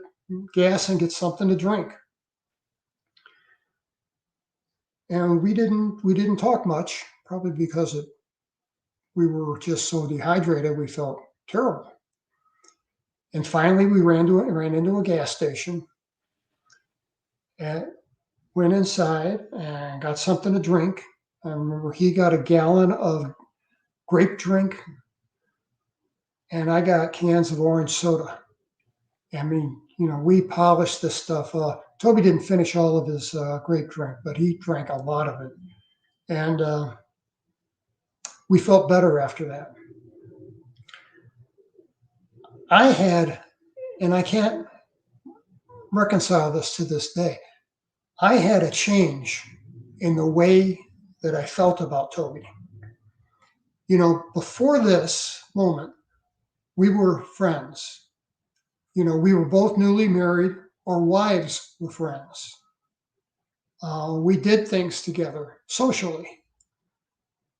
[SPEAKER 2] gas and get something to drink. And we didn't talk much, probably because we were just so dehydrated, we felt terrible. And finally, we ran into a gas station and went inside and got something to drink. I remember he got a gallon of grape drink, and I got cans of orange soda. I mean, we polished this stuff up. Toby didn't finish all of his grape drink, but he drank a lot of it. And we felt better after that. I had, and I can't reconcile this to this day, I had a change in the way that I felt about Toby. Before this moment, we were friends. We were both newly married. Our wives were friends. We did things together socially.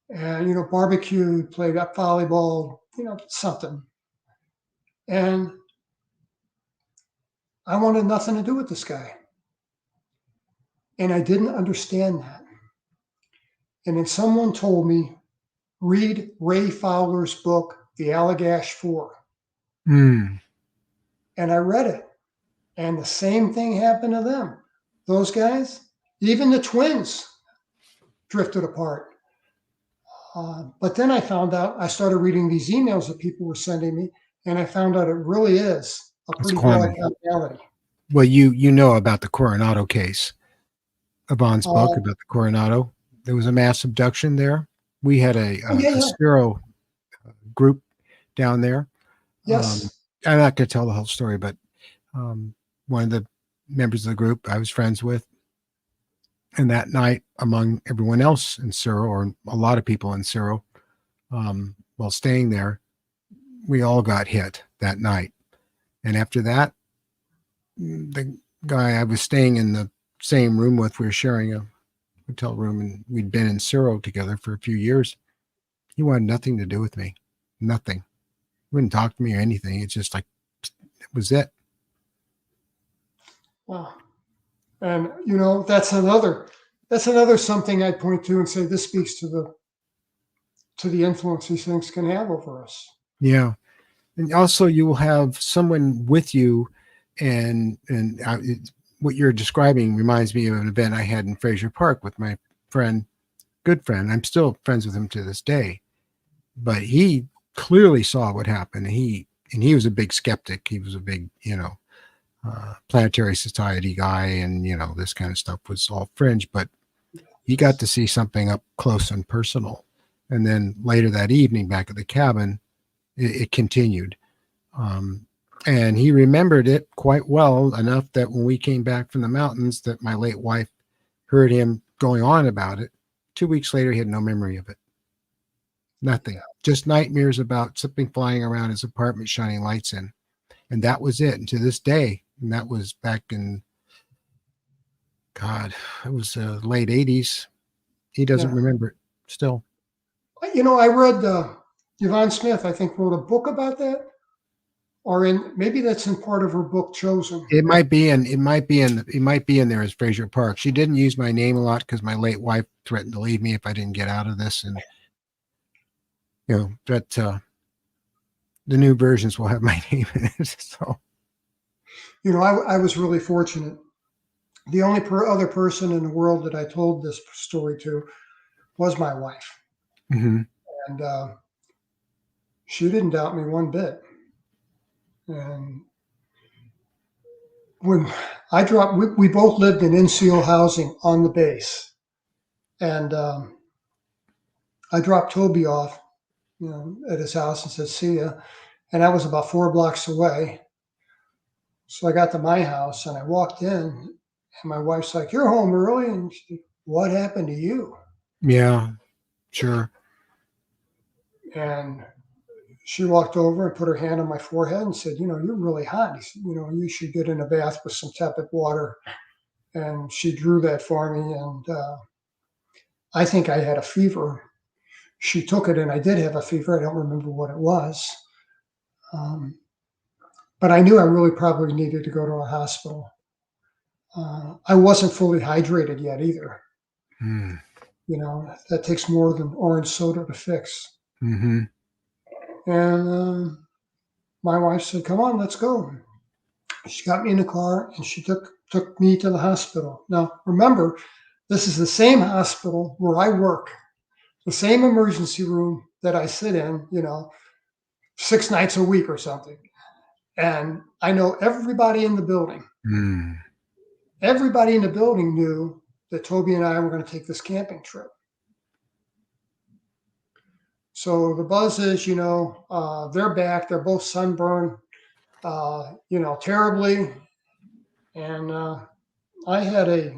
[SPEAKER 2] And, barbecued, played up volleyball, something. And I wanted nothing to do with this guy. And I didn't understand that. And then someone told me, read Ray Fowler's book, The Allagash Four.
[SPEAKER 1] Mm.
[SPEAKER 2] And I read it. And the same thing happened to them. Those guys, even the twins, drifted apart. But then I started reading these emails that people were sending me, and I found out it really is a pretty broad commonality.
[SPEAKER 1] Well, you know about the Coronado case, Yvonne's book about the Coronado. There was a mass abduction there. We had a Spiro group down there.
[SPEAKER 2] Yes.
[SPEAKER 1] I'm not going to tell the whole story, but one of the members of the group I was friends with, and that night, among everyone else in Ciro, or a lot of people in Ciro, while staying there, we all got hit that night. And after that, the guy I was staying in the same room with, we were sharing a hotel room, and we'd been in Ciro together for a few years. He wanted nothing to do with me. Nothing. He wouldn't talk to me or anything. It's just like, it was it.
[SPEAKER 2] Wow. And that's another something I point to and say this speaks to the influence these things can have over us.
[SPEAKER 1] Yeah. And also you will have someone with you, and what you're describing reminds me of an event I had in Fraser Park with my friend, good friend. I'm still friends with him to this day, but he clearly saw what happened. He was a big skeptic. He was a big, planetary society guy, and this kind of stuff was all fringe, but he got to see something up close and personal. And then later that evening back at the cabin, it continued. And he remembered it quite well, enough that when we came back from the mountains, that my late wife heard him going on about it. 2 weeks later, he had no memory of it. Nothing. Just nightmares about something flying around his apartment, shining lights in. And that was it. And to this day, and that was back in, God, it was late 80s. He doesn't remember it still.
[SPEAKER 2] I read Yvonne Smith, I think, wrote a book about that, or maybe that's in part of her book Chosen.
[SPEAKER 1] It might be in there as Fraser Park. She didn't use my name a lot because my late wife threatened to leave me if I didn't get out of this, and that the new versions will have my name in it. So,
[SPEAKER 2] I was really fortunate. The only other person in the world that I told this story to was my wife,
[SPEAKER 1] mm-hmm.
[SPEAKER 2] and she didn't doubt me one bit. And when I dropped, we both lived in NCO housing on the base, and I dropped Toby off, at his house and said, "See ya," and I was about 4 blocks away. So I got to my house and I walked in, and my wife's like, "You're home early," and she said, "What happened to you?"
[SPEAKER 1] Yeah, sure.
[SPEAKER 2] And she walked over and put her hand on my forehead and said, "You're really hot. You should get in a bath with some tepid water." And she drew that for me, and I think I had a fever. She took it, and I did have a fever. I don't remember what it was. But I knew I really probably needed to go to a hospital. I wasn't fully hydrated yet either.
[SPEAKER 1] Mm.
[SPEAKER 2] That takes more than orange soda to fix.
[SPEAKER 1] Mm-hmm.
[SPEAKER 2] And my wife said, "Come on, let's go." She got me in the car and she took me to the hospital. Now, remember, this is the same hospital where I work, the same emergency room that I sit in, 6 nights a week or something. And I know everybody in the building.
[SPEAKER 1] Mm.
[SPEAKER 2] Everybody in the building knew that Toby and I were going to take this camping trip. So the buzz is, they're back. They're both sunburned, terribly. And I had a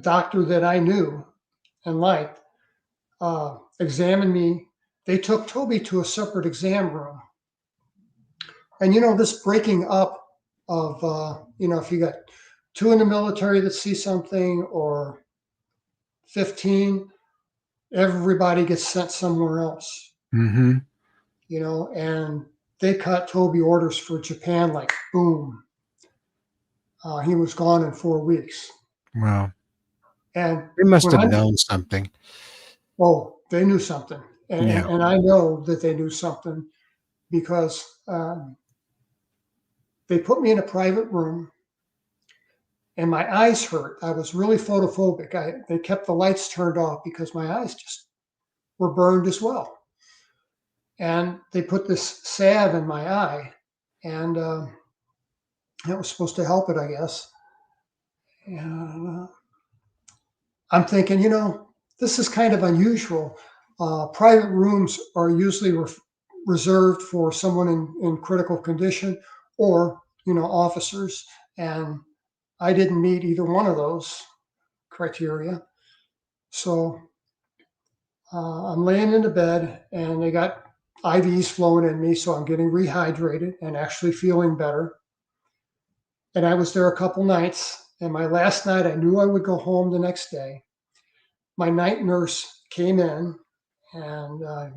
[SPEAKER 2] doctor that I knew and liked examine me. They took Toby to a separate exam room. And, this breaking up of, if you got 2 in the military that see something or 15, everybody gets sent somewhere else.
[SPEAKER 1] Mm-hmm.
[SPEAKER 2] And they cut Toby orders for Japan like boom. He was gone in 4 weeks.
[SPEAKER 1] Wow.
[SPEAKER 2] And
[SPEAKER 1] They must have known something.
[SPEAKER 2] Oh, they knew something.
[SPEAKER 1] Yeah.
[SPEAKER 2] And I know that they knew something because they put me in a private room and my eyes hurt. I was really photophobic. They kept the lights turned off because my eyes just were burned as well. And they put this salve in my eye, and it was supposed to help it, I guess. And I'm thinking, this is kind of unusual. Private rooms are usually reserved for someone in critical condition or, officers. And I didn't meet either one of those criteria. So I'm laying in the bed and they got IVs flowing in me. So I'm getting rehydrated and actually feeling better. And I was there a couple nights. And my last night, I knew I would go home the next day. My night nurse came in and,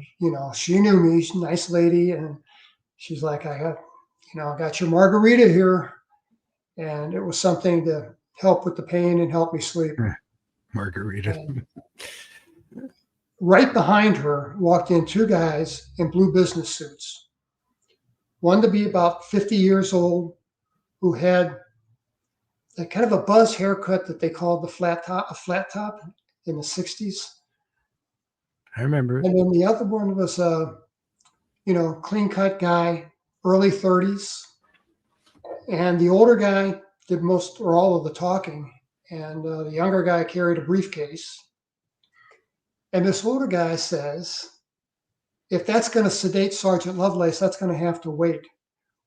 [SPEAKER 2] she knew me. She's a nice lady. And she's like, I got your margarita here. And it was something to help with the pain and help me sleep.
[SPEAKER 1] Margarita.
[SPEAKER 2] And right behind her walked in 2 guys in blue business suits. One to be about 50 years old, who had kind of a buzz haircut that they called a flat top in the 60s.
[SPEAKER 1] I remember it.
[SPEAKER 2] And then the other one was a, clean cut guy, early 30s. And the older guy did most or all of the talking. And the younger guy carried a briefcase. And this older guy says, if that's going to sedate Sergeant Lovelace, that's going to have to wait.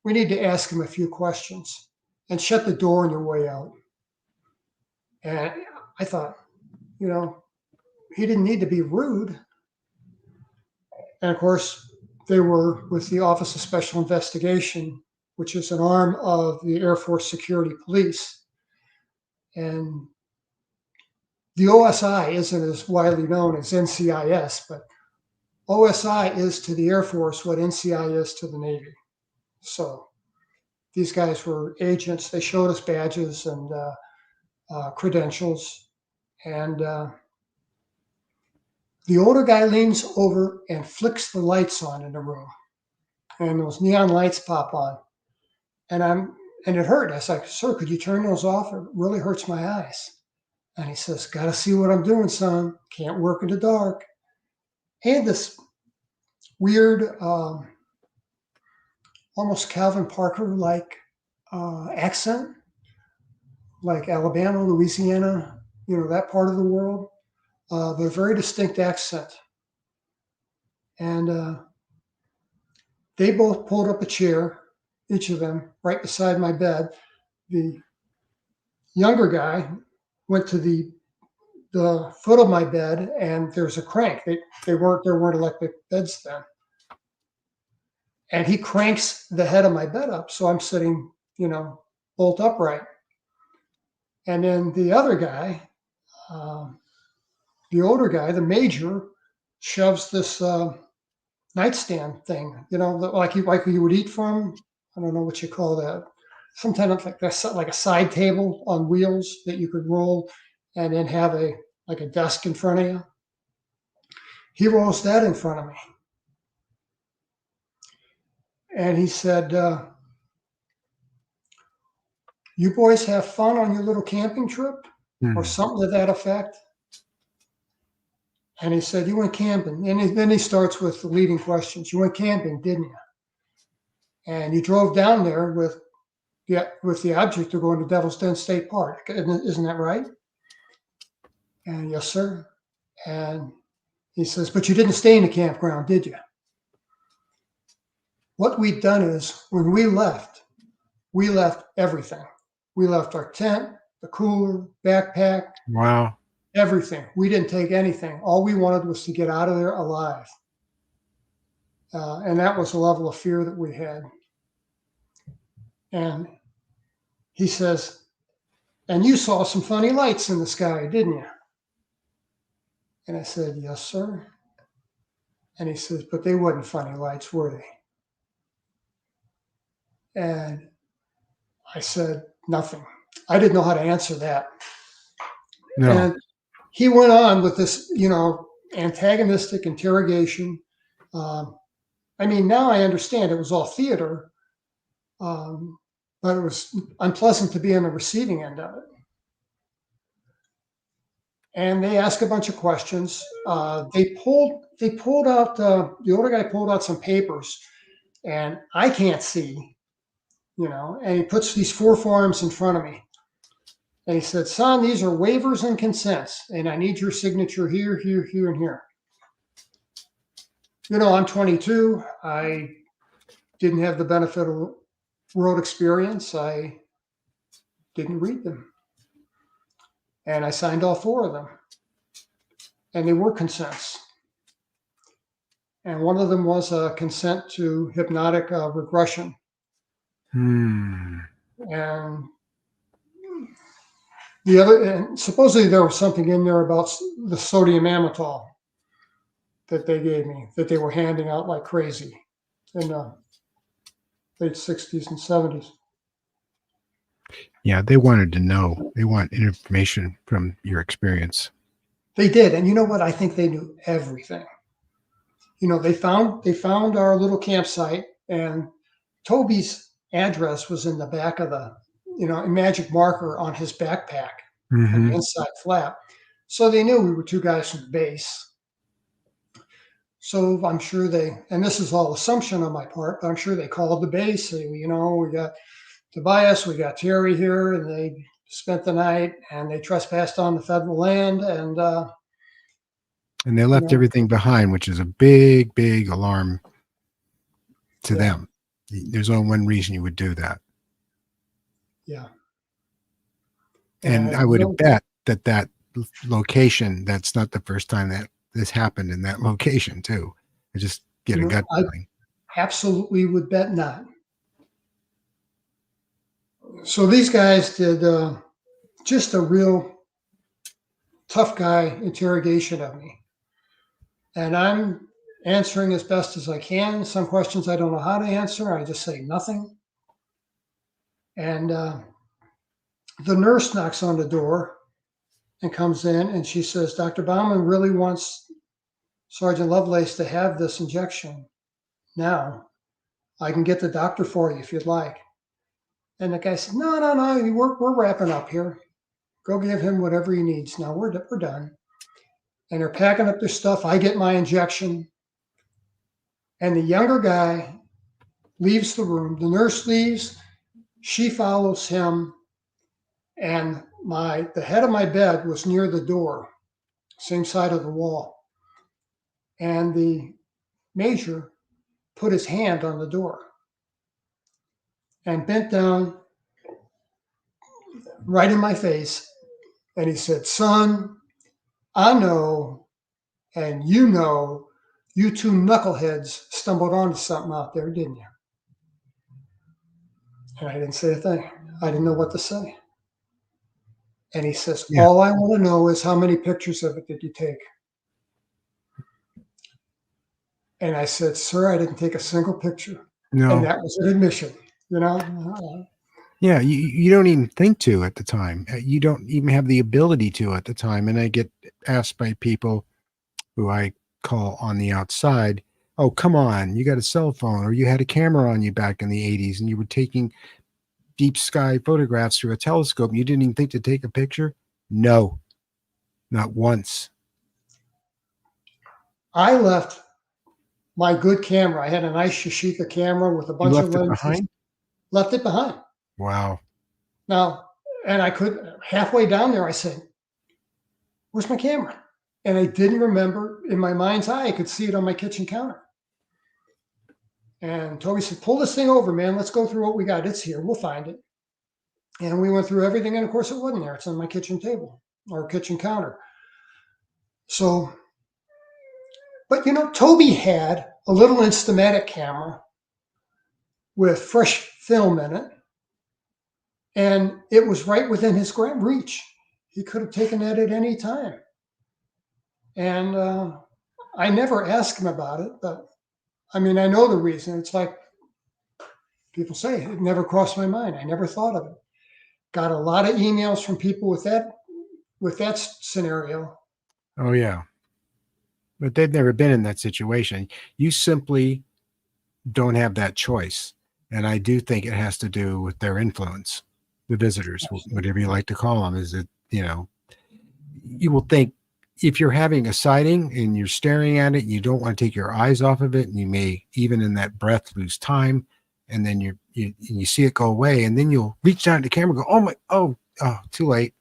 [SPEAKER 2] We need to ask him a few questions and shut the door on your way out. And I thought, he didn't need to be rude. And of course, they were with the Office of Special Investigation, which is an arm of the Air Force Security Police. And the OSI isn't as widely known as NCIS, but OSI is to the Air Force what NCI is to the Navy. So these guys were agents. They showed us badges and credentials. And the older guy leans over and flicks the lights on in the room. And those neon lights pop on. And it hurt. I was like, sir, could you turn those off? It really hurts my eyes. And he says, got to see what I'm doing, son. Can't work in the dark. He had this weird, almost Calvin Parker-like accent, like Alabama, Louisiana, that part of the world, but a very distinct accent. And they both pulled up a chair, each of them, right beside my bed. The younger guy went to the foot of my bed, and there's a crank. There weren't electric beds then. And he cranks the head of my bed up, so I'm sitting, bolt upright. And then the other guy, the older guy, the major, shoves this nightstand thing, like you would eat from. I don't know what you call that. Sometimes like a side table on wheels that you could roll, and then have a desk in front of you. He rolls that in front of me. And he said, you boys have fun on your little camping trip, or something to that effect. And he said, you went camping. And then he starts with the leading questions. You went camping, didn't you? And you drove down there with the object of going to Devil's Den State Park. Isn't that right? And yes, sir. And he says, but you didn't stay in the campground, did you? What we'd done is, when we left everything. We left our tent, the cooler, backpack.
[SPEAKER 1] Wow.
[SPEAKER 2] Everything. We didn't take anything. All we wanted was to get out of there alive. And that was the level of fear that we had. And he says, and you saw some funny lights in the sky, didn't you? And I said, yes, sir. And he says, but they weren't funny lights, were they? And I said, nothing. I didn't know how to answer that.
[SPEAKER 1] No.
[SPEAKER 2] And he went on with this, antagonistic interrogation. Now I understand it was all theater, but it was unpleasant to be on the receiving end of it. And they asked a bunch of questions. They pulled out, the older guy pulled out some papers, and I can't see, and he puts these 4 forms in front of me. And he said, son, these are waivers and consents, and I need your signature here, here, here, and here. I'm 22. I didn't have the benefit of world experience. I didn't read them. And I signed all 4 of them. And they were consents. And one of them was a consent to hypnotic regression. And the other, and supposedly there was something in there about the sodium amytal that they gave me, that they were handing out like crazy in the late 60s and 70s.
[SPEAKER 1] Yeah, they wanted to know. They want information from your experience.
[SPEAKER 2] They did. And you know what? I think they knew everything. They found our little campsite, and Toby's address was in the back of the, a magic marker on his backpack, on the inside flap. So they knew we were 2 guys from the base. So I'm sure and this is all assumption on my part, but I'm sure they called the base. We got Tobias, we got Terry here, and they spent the night, and they trespassed on the federal land, and
[SPEAKER 1] they left everything behind, which is a big, big alarm to them. There's only one reason you would do that.
[SPEAKER 2] Yeah.
[SPEAKER 1] And I would have bet that location, that's not the first time that this happened in that location too. I just get a gut feeling.
[SPEAKER 2] I absolutely would bet not. So these guys did just a real tough guy interrogation of me. And I'm answering as best as I can. Some questions I don't know how to answer. I just say nothing. And the nurse knocks on the door and comes in, and she says, Dr. Bauman really wants Sergeant Lovelace to have this injection now. I can get the doctor for you if you'd like. And the guy said, no, we're wrapping up here. Go give him whatever he needs. Now we're done. And they're packing up their stuff. I get my injection. And the younger guy leaves the room. The nurse leaves. She follows him. And the head of my bed was near the door, same side of the wall. And the major put his hand on the door and bent down right in my face. And he said, son, I know, and you two knuckleheads stumbled onto something out there, didn't you? And I didn't say a thing. I didn't know what to say. And he says,
[SPEAKER 1] Yeah.
[SPEAKER 2] all I want to know is how many pictures of it did you take? And I said, sir, I didn't take a single picture.
[SPEAKER 1] No.
[SPEAKER 2] And that was an admission, you know?
[SPEAKER 1] Yeah, you don't even think to at the time. You don't even have the ability to at the time. And I get asked by people who I call on the outside, oh, come on, you got a cell phone, or you had a camera on you back in the 80s and you were taking deep sky photographs through a telescope and you didn't even think to take a picture? No, not once.
[SPEAKER 2] I left my good camera. I had a nice Yashica camera with a bunch of lenses.
[SPEAKER 1] Behind?
[SPEAKER 2] Left it behind.
[SPEAKER 1] Wow.
[SPEAKER 2] Now, and I could, halfway down there, I said, where's my camera? And I didn't remember. In my mind's eye, I could see it on my kitchen counter. And Toby said, pull this thing over, man. Let's go through what we got. It's here. We'll find it. And we went through everything. And of course, it wasn't there. It's on my kitchen table or kitchen counter. So, but you know, Toby had a little Instamatic camera with fresh film in it. And it was right within his reach. He could have taken that at any time. And I never asked him about it, but I mean, I know the reason. It's like people say, it never crossed my mind. I never thought of it. Got a lot of emails from people with that scenario.
[SPEAKER 1] Oh, yeah. But they've never been in that situation. You simply don't have that choice. And I do think it has to do with their influence, the visitors, whatever you like to call them. Is it, you know, you will think if you're having a sighting and you're staring at it, you don't want to take your eyes off of it. And you may, even in that breath, lose time. And then you see it go away. And then you'll reach down to the camera and go, oh, too late.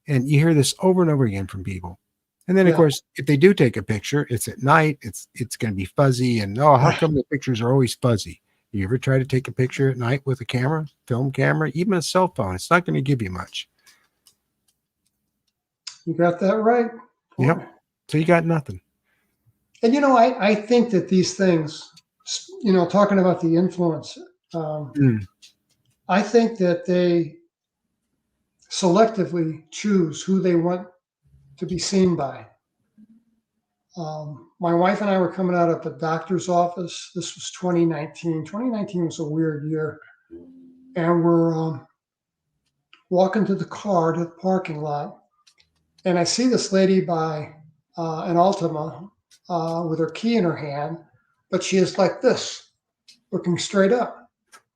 [SPEAKER 1] And you hear this over and over again from people. And then, of course, if they do take a picture, it's at night, it's going to be fuzzy. And, how come the pictures are always fuzzy? You ever try to take a picture at night with a camera, film camera, even a cell phone? It's not going to give you much.
[SPEAKER 2] You got that right.
[SPEAKER 1] Yep. So you got nothing.
[SPEAKER 2] And, you know, I think that these things, you know, talking about the influence, I think that they selectively choose who they want to be seen by. My wife and I were coming out of a doctor's office. This was 2019. 2019 was a weird year. And we're walking to the car to the parking lot. And I see this lady by an Altima with her key in her hand, but she is like this, looking straight up.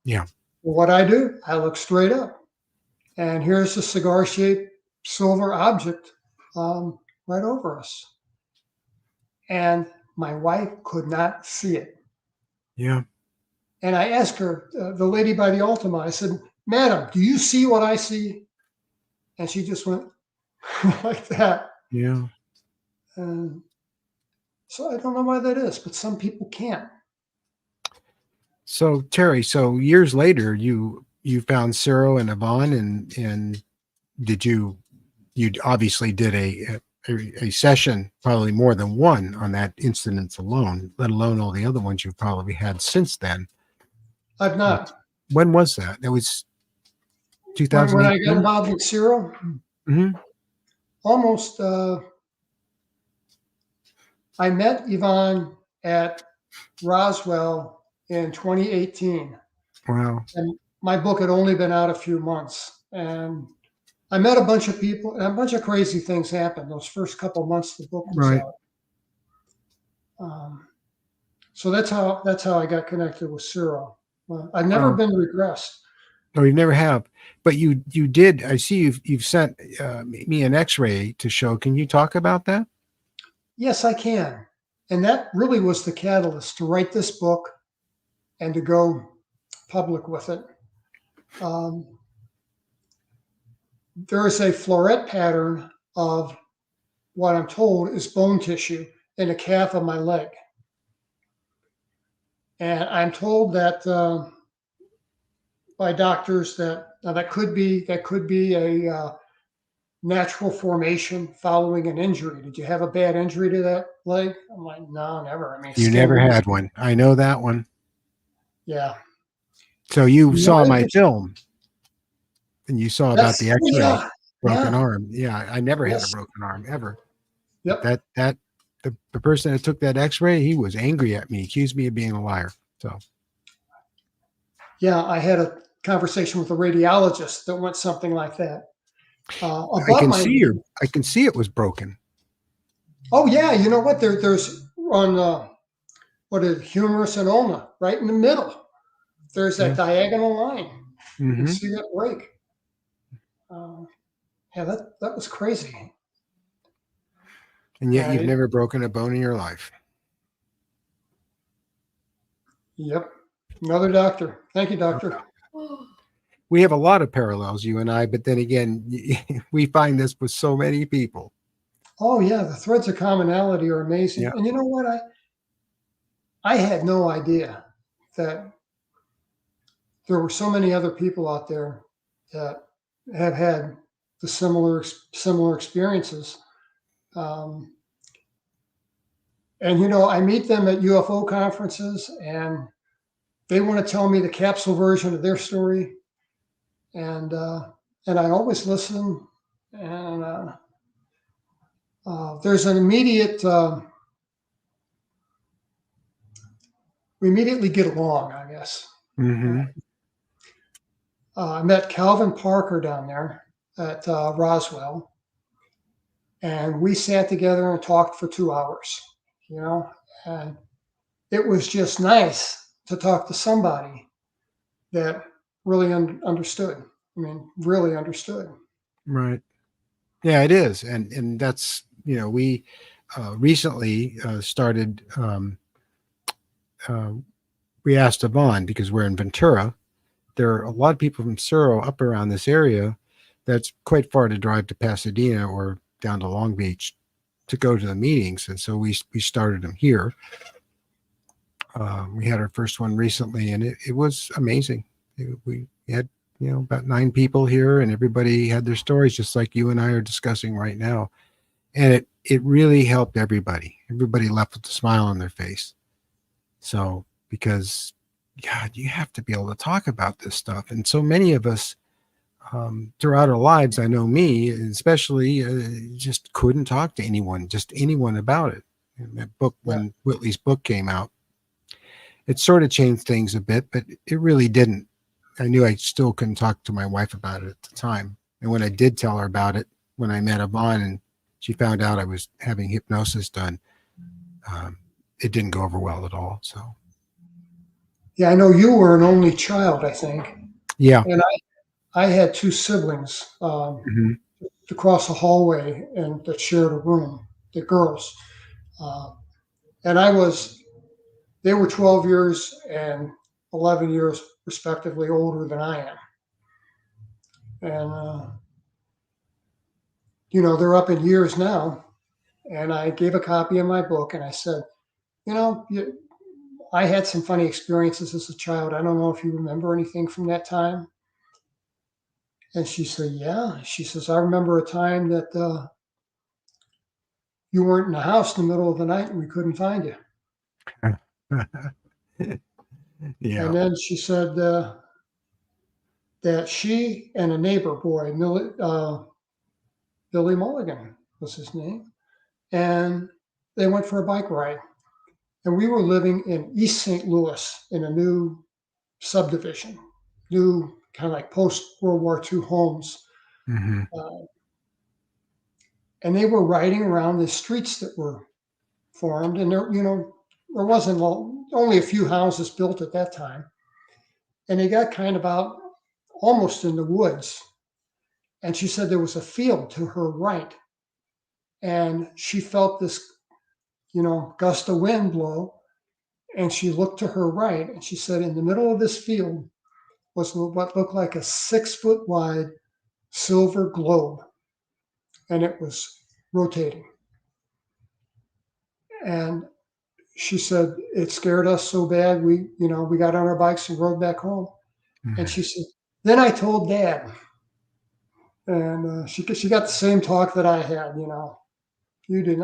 [SPEAKER 1] Yeah.
[SPEAKER 2] Well, what I do, I look straight up. And here's a cigar-shaped silver object right over us. And my wife could not see it.
[SPEAKER 1] Yeah.
[SPEAKER 2] And I asked her, the lady by the Altima, I said, madam, do you see what I see? And she just went like that.
[SPEAKER 1] Yeah.
[SPEAKER 2] So I don't know why that is, but some people can't.
[SPEAKER 1] So Terry, years later, you found Cyril and Yvonne, and did you obviously did a session, probably more than one, on that incident alone, let alone all the other ones you've probably had since then.
[SPEAKER 2] I've not.
[SPEAKER 1] When was that? It was 2000.
[SPEAKER 2] When I got involved with Cyril, almost. I met Yvonne at Roswell in 2018.
[SPEAKER 1] Wow.
[SPEAKER 2] And my book had only been out a few months. And I met a bunch of people, and a bunch of crazy things happened those first couple of months the book was
[SPEAKER 1] Right.
[SPEAKER 2] out. So that's how I got connected with Cyril. I've never
[SPEAKER 1] Wow.
[SPEAKER 2] been regressed.
[SPEAKER 1] No, you never have. But you did. I see you've sent me an X-ray to show. Can you talk about that?
[SPEAKER 2] Yes, I can. And that really was the catalyst to write this book and to go public with it. There is a floret pattern of what I'm told is bone tissue in the calf of my leg. And I'm told that by doctors that could be a natural formation following an injury. Did you have a bad injury to that leg? I'm like, no, never. I mean,
[SPEAKER 1] You
[SPEAKER 2] skin
[SPEAKER 1] never
[SPEAKER 2] lesion.
[SPEAKER 1] had one. I know that one.
[SPEAKER 2] Yeah.
[SPEAKER 1] So you
[SPEAKER 2] No,
[SPEAKER 1] saw my film, and you saw about the X-ray,
[SPEAKER 2] yeah,
[SPEAKER 1] broken
[SPEAKER 2] yeah,
[SPEAKER 1] arm. Yeah, I never had a
[SPEAKER 2] yes,
[SPEAKER 1] broken arm ever. But
[SPEAKER 2] yep.
[SPEAKER 1] the person that took that X-ray, he was angry at me, accused me of being a liar. So
[SPEAKER 2] Yeah, I had a conversation with a radiologist that went something like that.
[SPEAKER 1] I
[SPEAKER 2] Above
[SPEAKER 1] can
[SPEAKER 2] my,
[SPEAKER 1] see I can see it was broken.
[SPEAKER 2] oh yeah, you know what? There's on what is it, humerus and ulna, right in the middle. There's that
[SPEAKER 1] Yeah.
[SPEAKER 2] diagonal line. You can
[SPEAKER 1] Hmm.
[SPEAKER 2] see that break. Uh, yeah, that was crazy.
[SPEAKER 1] And yet you've
[SPEAKER 2] I,
[SPEAKER 1] never broken a bone in your life.
[SPEAKER 2] yep. Another doctor. Thank you,
[SPEAKER 1] No
[SPEAKER 2] doctor.
[SPEAKER 1] doubt. We have a lot of parallels, you and I, but then again, we find this with so many people.
[SPEAKER 2] Oh yeah, the threads of commonality are amazing.
[SPEAKER 1] Yeah.
[SPEAKER 2] And you know what? I had no idea that there were so many other people out there that have had the similar experiences. Um, and I meet them at UFO conferences, and they want to tell me the capsule version of their story, and I always listen. And there's an immediate we immediately get along, I guess.
[SPEAKER 1] Hmm.
[SPEAKER 2] I met Calvin Parker down there at Roswell, and we sat together and talked for 2 hours. And it was just nice to talk to somebody that really understood. I mean, really understood.
[SPEAKER 1] Right. Yeah, it is. And that's, we recently started, uh, we asked Yvonne, because we're in Ventura. There are a lot of people from Suro up around this area. That's quite far to drive to Pasadena or down to Long Beach to go to the meetings. And so we started them here. We had our first one recently, and it was amazing. We had, about 9 people here, and everybody had their stories, just like you and I are discussing right now. And it really helped everybody. Everybody left with a smile on their face. So, because, God, you have to be able to talk about this stuff. And so many of us throughout our lives, I know me especially, just couldn't talk to anyone about it. And that book,
[SPEAKER 2] Yeah.
[SPEAKER 1] when Whitley's book came out, it sort of changed things a bit, but it really didn't. I knew I still couldn't talk to my wife about it at the time. And when I did tell her about it, when I met Yvonne and she found out I was having hypnosis done, it didn't go over well at all. So,
[SPEAKER 2] Yeah, I know you were an only child, I think,
[SPEAKER 1] yeah.
[SPEAKER 2] and I had 2 siblings
[SPEAKER 1] Hmm.
[SPEAKER 2] across the hallway and that shared a room. The girls, uh, and they were 12 years and 11 years respectively older than I am, and they're up in years now. And I gave a copy of my book, and I said, I had some funny experiences as a child. I don't know if you remember anything from that time. And she said, yeah. She says, I remember a time that you weren't in the house in the middle of the night and we couldn't find you.
[SPEAKER 1] Yeah.
[SPEAKER 2] And then she said that she and a neighbor boy, Billy Mulligan was his name, and they went for a bike ride. And we were living in East St. Louis in a new subdivision, new kind of like post World War II homes.
[SPEAKER 1] Hmm.
[SPEAKER 2] Uh, and they were riding around the streets that were formed. And there, there wasn't only a few houses built at that time. And they got kind of out almost in the woods. And she said there was a field to her right. And she felt this, gust of wind blow. And she looked to her right. And she said, in the middle of this field was what looked like a 6 foot wide silver globe. And it was rotating. And she said, it scared us so bad. We got on our bikes and rode back home. And she said, then I told Dad. And she got the same talk that I had, you did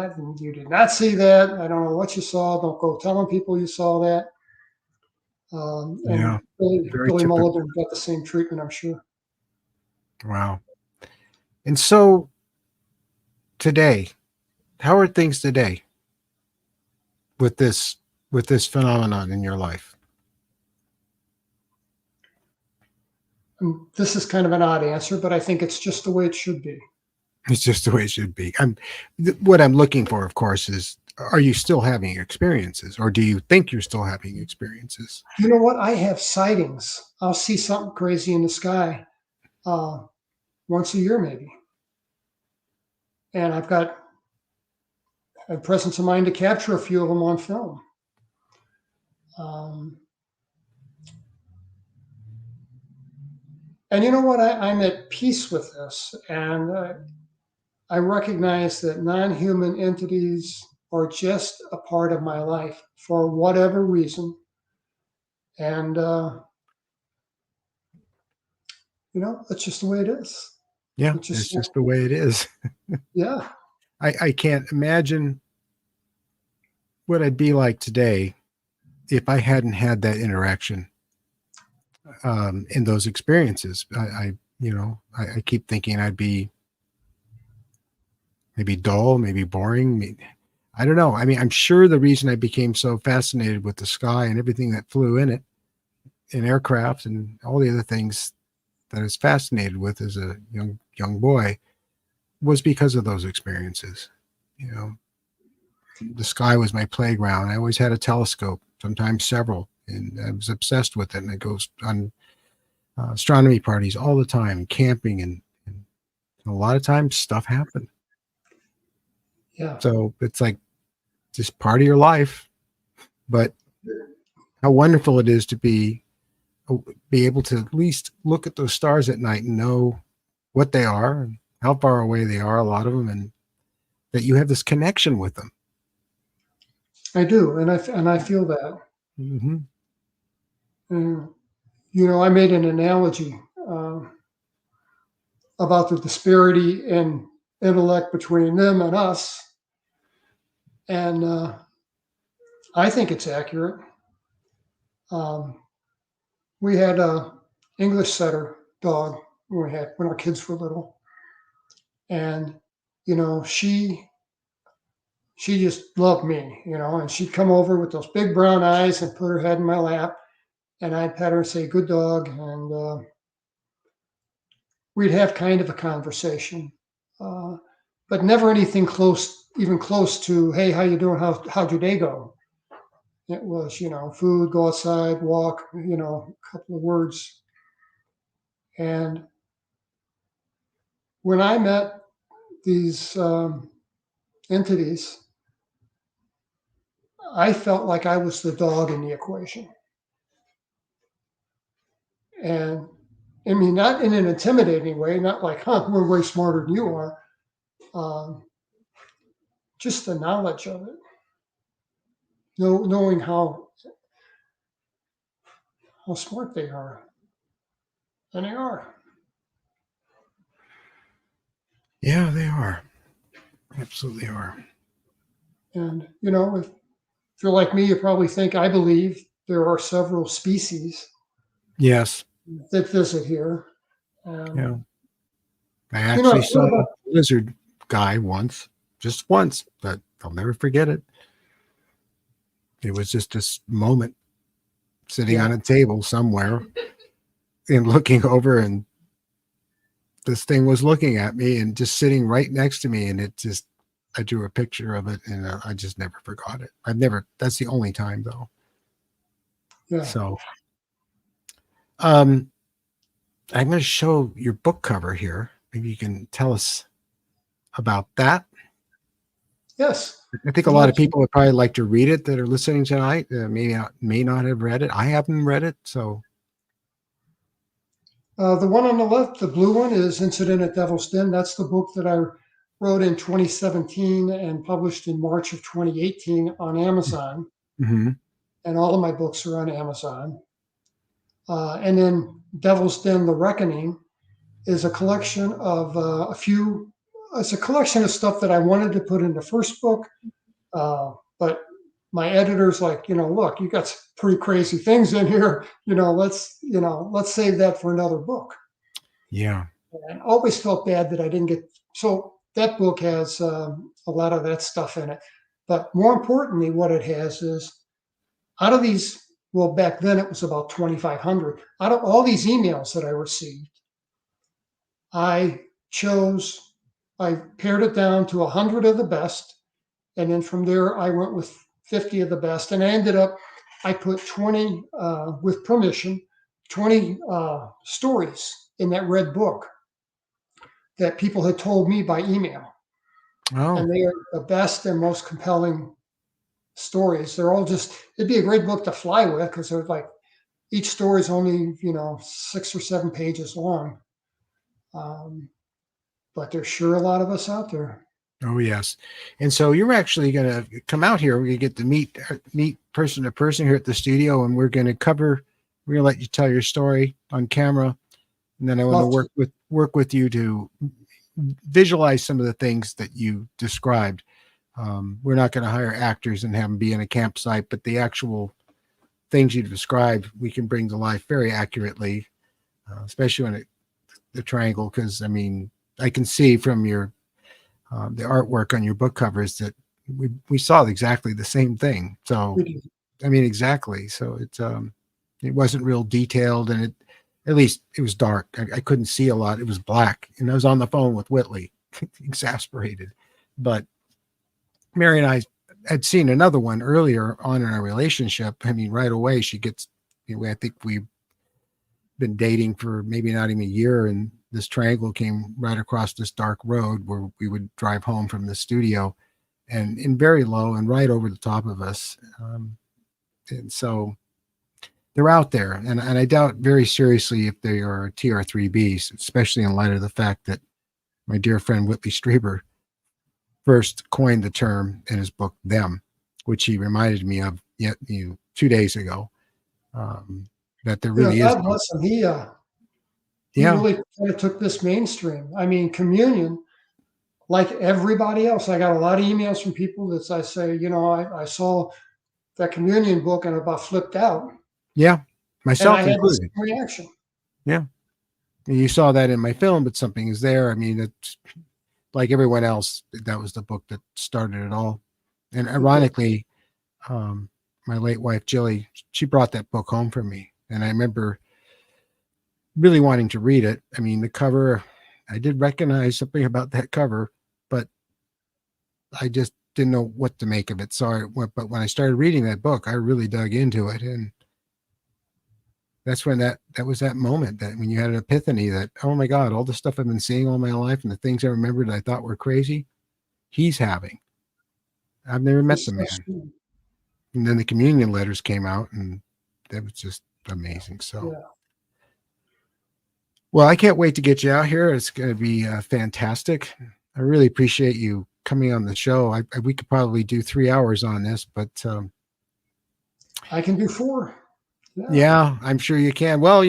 [SPEAKER 2] not see that. I don't know what you saw. Don't go telling people you saw that.
[SPEAKER 1] Yeah.
[SPEAKER 2] And Billy,
[SPEAKER 1] Very
[SPEAKER 2] Billy
[SPEAKER 1] typical.
[SPEAKER 2] Mulligan got the same treatment, I'm sure.
[SPEAKER 1] Wow. And so today, how are things today with this phenomenon in your life?
[SPEAKER 2] And this is kind of an odd answer, but I think it's just the way it should be.
[SPEAKER 1] It's just the way it should be. What I'm looking for, of course, is, are you still having experiences, or do you think you're still having experiences?
[SPEAKER 2] You know what? I have sightings. I'll see something crazy in the sky once a year, maybe. And I've got a presence of mind to capture a few of them on film. And you know what? I'm at peace with this. And I recognize that non human entities are just a part of my life for whatever reason. And, that's just the way it is.
[SPEAKER 1] Yeah,
[SPEAKER 2] It's
[SPEAKER 1] it's
[SPEAKER 2] just,
[SPEAKER 1] just the way it is.
[SPEAKER 2] yeah.
[SPEAKER 1] I can't imagine what I'd be like today if I hadn't had that interaction in those experiences. I keep thinking I'd be maybe dull, maybe boring. I don't know. I mean, I'm sure the reason I became so fascinated with the sky and everything that flew in it, in aircraft and all the other things that I was fascinated with as a young boy, was because of those experiences. You know, the sky was my playground. I always had a telescope, sometimes several, and I was obsessed with it. And I go on astronomy parties all the time, camping, and a lot of times stuff happened.
[SPEAKER 2] Yeah.
[SPEAKER 1] So it's like just part of your life. But how wonderful it is to be able to at least look at those stars at night and know what they are and how far away they are, a lot of them, and that you have this connection with them.
[SPEAKER 2] I do. And I feel that.
[SPEAKER 1] Mm-hmm.
[SPEAKER 2] And, I made an analogy about the disparity in intellect between them and us. And I think it's accurate. Um, we had a English setter dog when our kids were little, and she just loved me, and she'd come over with those big brown eyes and put her head in my lap, and I'd pet her and say, "Good dog," and we'd have kind of a conversation, but never anything even close to, "Hey, how you doing? How'd your day go?" It was, food, go outside, walk, a couple of words. And when I met these entities, I felt like I was the dog in the equation. And I mean, not in an intimidating way, not like, we're way smarter than you are. Um, just the knowledge of it, knowing how smart they are. And they are.
[SPEAKER 1] Yeah, they are. Absolutely are.
[SPEAKER 2] And, if you're like me, you probably think I believe there are several species
[SPEAKER 1] Yes.
[SPEAKER 2] that visit here.
[SPEAKER 1] Yeah. I
[SPEAKER 2] I
[SPEAKER 1] actually
[SPEAKER 2] feel
[SPEAKER 1] saw a
[SPEAKER 2] about,
[SPEAKER 1] lizard guy once, just once, but I'll never forget it. It was just this moment sitting
[SPEAKER 2] Yeah.
[SPEAKER 1] on a table somewhere and looking over, and this thing was looking at me and just sitting right next to me. And I drew a picture of it, and I just never forgot it. That's the only time though.
[SPEAKER 2] Yeah.
[SPEAKER 1] So, I'm going to show your book cover here. Maybe you can tell us about that.
[SPEAKER 2] Yes.
[SPEAKER 1] I think a
[SPEAKER 2] I'd
[SPEAKER 1] lot
[SPEAKER 2] love
[SPEAKER 1] of
[SPEAKER 2] to.
[SPEAKER 1] people would probably like to read it that are listening tonight. May not have read it. I haven't read it, so
[SPEAKER 2] The one on the left, the blue one, is Incident at Devil's Den. That's the book that I wrote in 2017 and published in March of 2018 on Amazon.
[SPEAKER 1] mhm.
[SPEAKER 2] And all of my books are on Amazon. And then Devil's Den, The Reckoning, is a collection of it's a collection of stuff that I wanted to put in the first book. But my editor's like, look, you got some pretty crazy things in here. Let's save that for another book.
[SPEAKER 1] Yeah.
[SPEAKER 2] And I always felt bad that I didn't get. So that book has a lot of that stuff in it. But more importantly, what it has is out of these, well, back then it was about 2,500. Out of all these emails that I received, I paired it down to 100 of the best. And then from there, I went with 50 of the best. And I put 20, with permission, 20 stories in that red book that people had told me by email.
[SPEAKER 1] Oh,
[SPEAKER 2] And they are the best and most compelling stories. It'd be a great book to fly with because they're like, each story is only, 6 or 7 pages long. But there's sure a lot of us out there.
[SPEAKER 1] oh yes. And so you're actually going to come out here. We're going to get to meet person to person here at the studio, and we're going to let you tell your story on camera. And then I want
[SPEAKER 2] Love
[SPEAKER 1] to work with you to visualize some of the things that you described. We're not going to hire actors and have them be in a campsite, but the actual things you described, we can bring to life very accurately, especially when the triangle. Because I can see from your the artwork on your book covers that we saw exactly the same thing. So exactly. So it wasn't real detailed, and at least it was dark. I couldn't see a lot. It was black, and I was on the phone with Whitley, exasperated. But Mary and I had seen another one earlier on in our relationship. Right away she gets. I think we've been dating for maybe not even a year, and this triangle came right across this dark road where we would drive home from the studio, and in very low and right over the top of us. And so they're out there, and I doubt very seriously if they are TR3Bs, especially in light of the fact that my dear friend Whitley Strieber first coined the term in his book Them, which he reminded me of 2 days ago. That there really is.
[SPEAKER 2] God bless him. He
[SPEAKER 1] Yeah.
[SPEAKER 2] really kind of took this mainstream. Communion, like everybody else, I got a lot of emails from people that I say, I saw that communion book and about flipped out.
[SPEAKER 1] Yeah,
[SPEAKER 2] And
[SPEAKER 1] myself
[SPEAKER 2] I had this
[SPEAKER 1] included.
[SPEAKER 2] reaction.
[SPEAKER 1] Yeah. And you saw that in my film, but something is there. It's like everyone else, that was the book that started it all. And ironically, my late wife, Jilly, she brought that book home for me. And I remember really wanting to read it. The cover, I did recognize something about that cover, but I just didn't know what to make of it. But when I started reading that book, I really dug into it. And that's when that was that moment that when you had an epiphany that, oh my God, all the stuff I've been seeing all my life and the things I remembered I thought were crazy, he's having. I've never met the man. And then the communion letters came out, and that was just amazing. So,
[SPEAKER 2] Yeah.
[SPEAKER 1] well, I can't wait to get you out here. It's going to be fantastic. I really appreciate you coming on the show. We could probably do 3 hours on this, but
[SPEAKER 2] I can do 4.
[SPEAKER 1] Yeah, I'm sure you can. Well,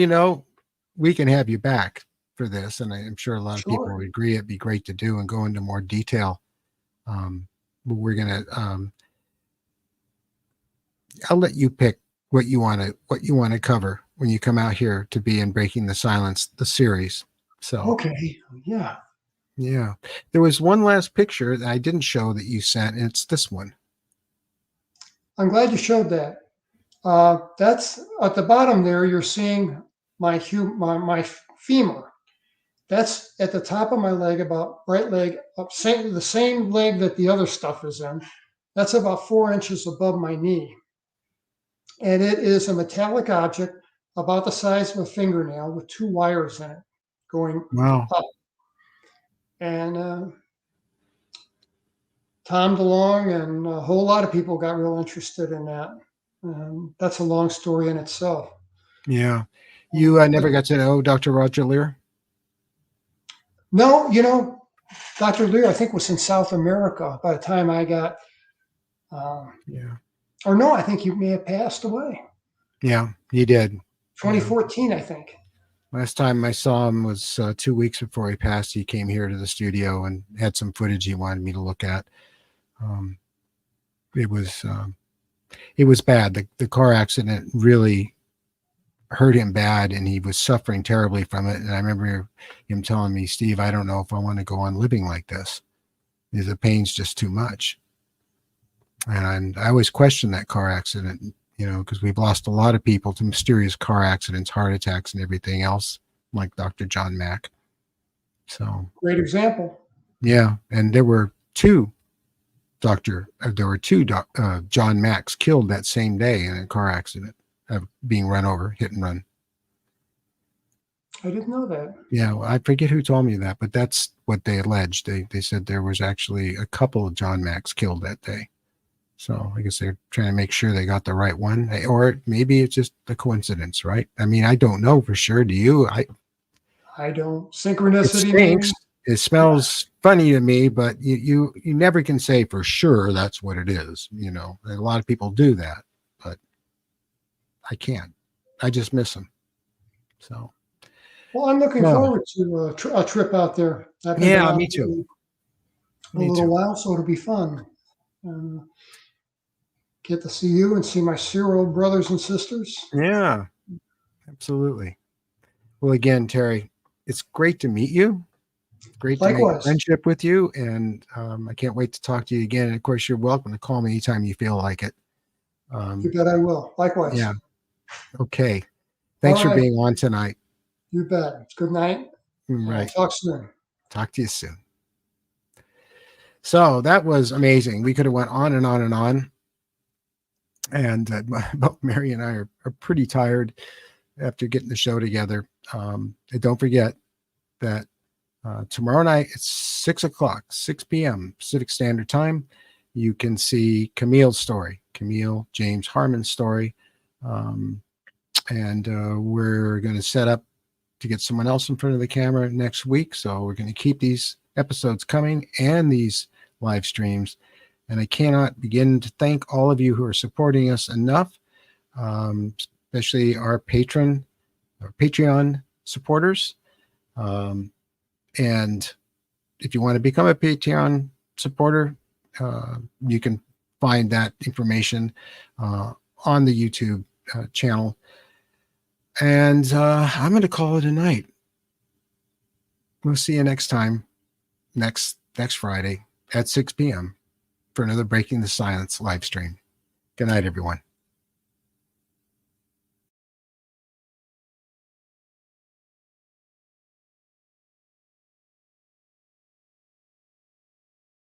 [SPEAKER 1] we can have you back for this, and I'm sure a lot of people would agree. It'd be great to do and go into more detail. But we're gonna. I'll let you pick what you want to cover when you come out here to be in Breaking the Silence, the series. So
[SPEAKER 2] okay, yeah.
[SPEAKER 1] There was one last picture that I didn't show that you sent, and it's this one.
[SPEAKER 2] I'm glad you showed that. That's at the bottom there. You're seeing my femur. That's at the top of my leg, about right leg, the same leg that the other stuff is in. That's about 4 inches above my knee. And it is a metallic object about the size of a fingernail with two wires in it going
[SPEAKER 1] Wow.
[SPEAKER 2] up. And Tom DeLong and a whole lot of people got real interested in that. That's a long story in itself.
[SPEAKER 1] Yeah. You never got to know Dr. Roger Lear?
[SPEAKER 2] No, Dr. Lear, I think, was in South America by the time I got,
[SPEAKER 1] Yeah.
[SPEAKER 2] or no, I think he may have passed away.
[SPEAKER 1] Yeah, he did.
[SPEAKER 2] 2014, I think.
[SPEAKER 1] Last time I saw him was 2 weeks before he passed. He came here to the studio and had some footage he wanted me to look at. It was bad. The car accident really hurt him bad, and he was suffering terribly from it. And I remember him telling me, Steve, I don't know if I want to go on living like this. The pain's just too much. And I always question that car accident, because we've lost a lot of people to mysterious car accidents, heart attacks, and everything else, like Dr. John Mack. So
[SPEAKER 2] great example.
[SPEAKER 1] Yeah, and there were two John Macks killed that same day in a car accident of being run over, hit and run.
[SPEAKER 2] I didn't know that.
[SPEAKER 1] Yeah, well, I forget who told me that, but that's what they alleged. They said there was actually a couple of John Macks killed that day. So I guess they're trying to make sure they got the right one, or maybe it's just a coincidence, right? I mean, I don't know for sure. Do you?
[SPEAKER 2] I don't. Synchronicity.
[SPEAKER 1] It stinks. It smells funny to me, but you never can say for sure that's what it is. A lot of people do that, but I can't. I just miss them. So.
[SPEAKER 2] Well, I'm looking forward to a trip out there.
[SPEAKER 1] Yeah, me too.
[SPEAKER 2] A little while, so it'll be fun. Get to see you and see my 6-year-old brothers and sisters.
[SPEAKER 1] Yeah, absolutely. Well, again, Terry, it's great to meet you. Great to make a friendship with you, and I can't wait to talk to you again. And of course, you're welcome to call me anytime you feel like it.
[SPEAKER 2] You bet I will. Likewise.
[SPEAKER 1] Yeah. Okay. Thanks for being on tonight.
[SPEAKER 2] You bet. Good night.
[SPEAKER 1] Right.
[SPEAKER 2] Talk soon.
[SPEAKER 1] Talk to you soon. So that was amazing. We could have went on and on and on. And both Mary and I are pretty tired after getting the show together. And don't forget that tomorrow night at 6 p.m. Pacific Standard Time, you can see Camille's story, Camille James Harmon's story. And we're going to set up to get someone else in front of the camera next week. So we're going to keep these episodes coming and these live streams. And I cannot begin to thank all of you who are supporting us enough, especially our Patreon supporters. And if you want to become a Patreon supporter, you can find that information on the YouTube channel. And I'm going to call it a night. We'll see you next time, next Friday at 6 p.m. for another Breaking the Silence live stream. Good night, everyone.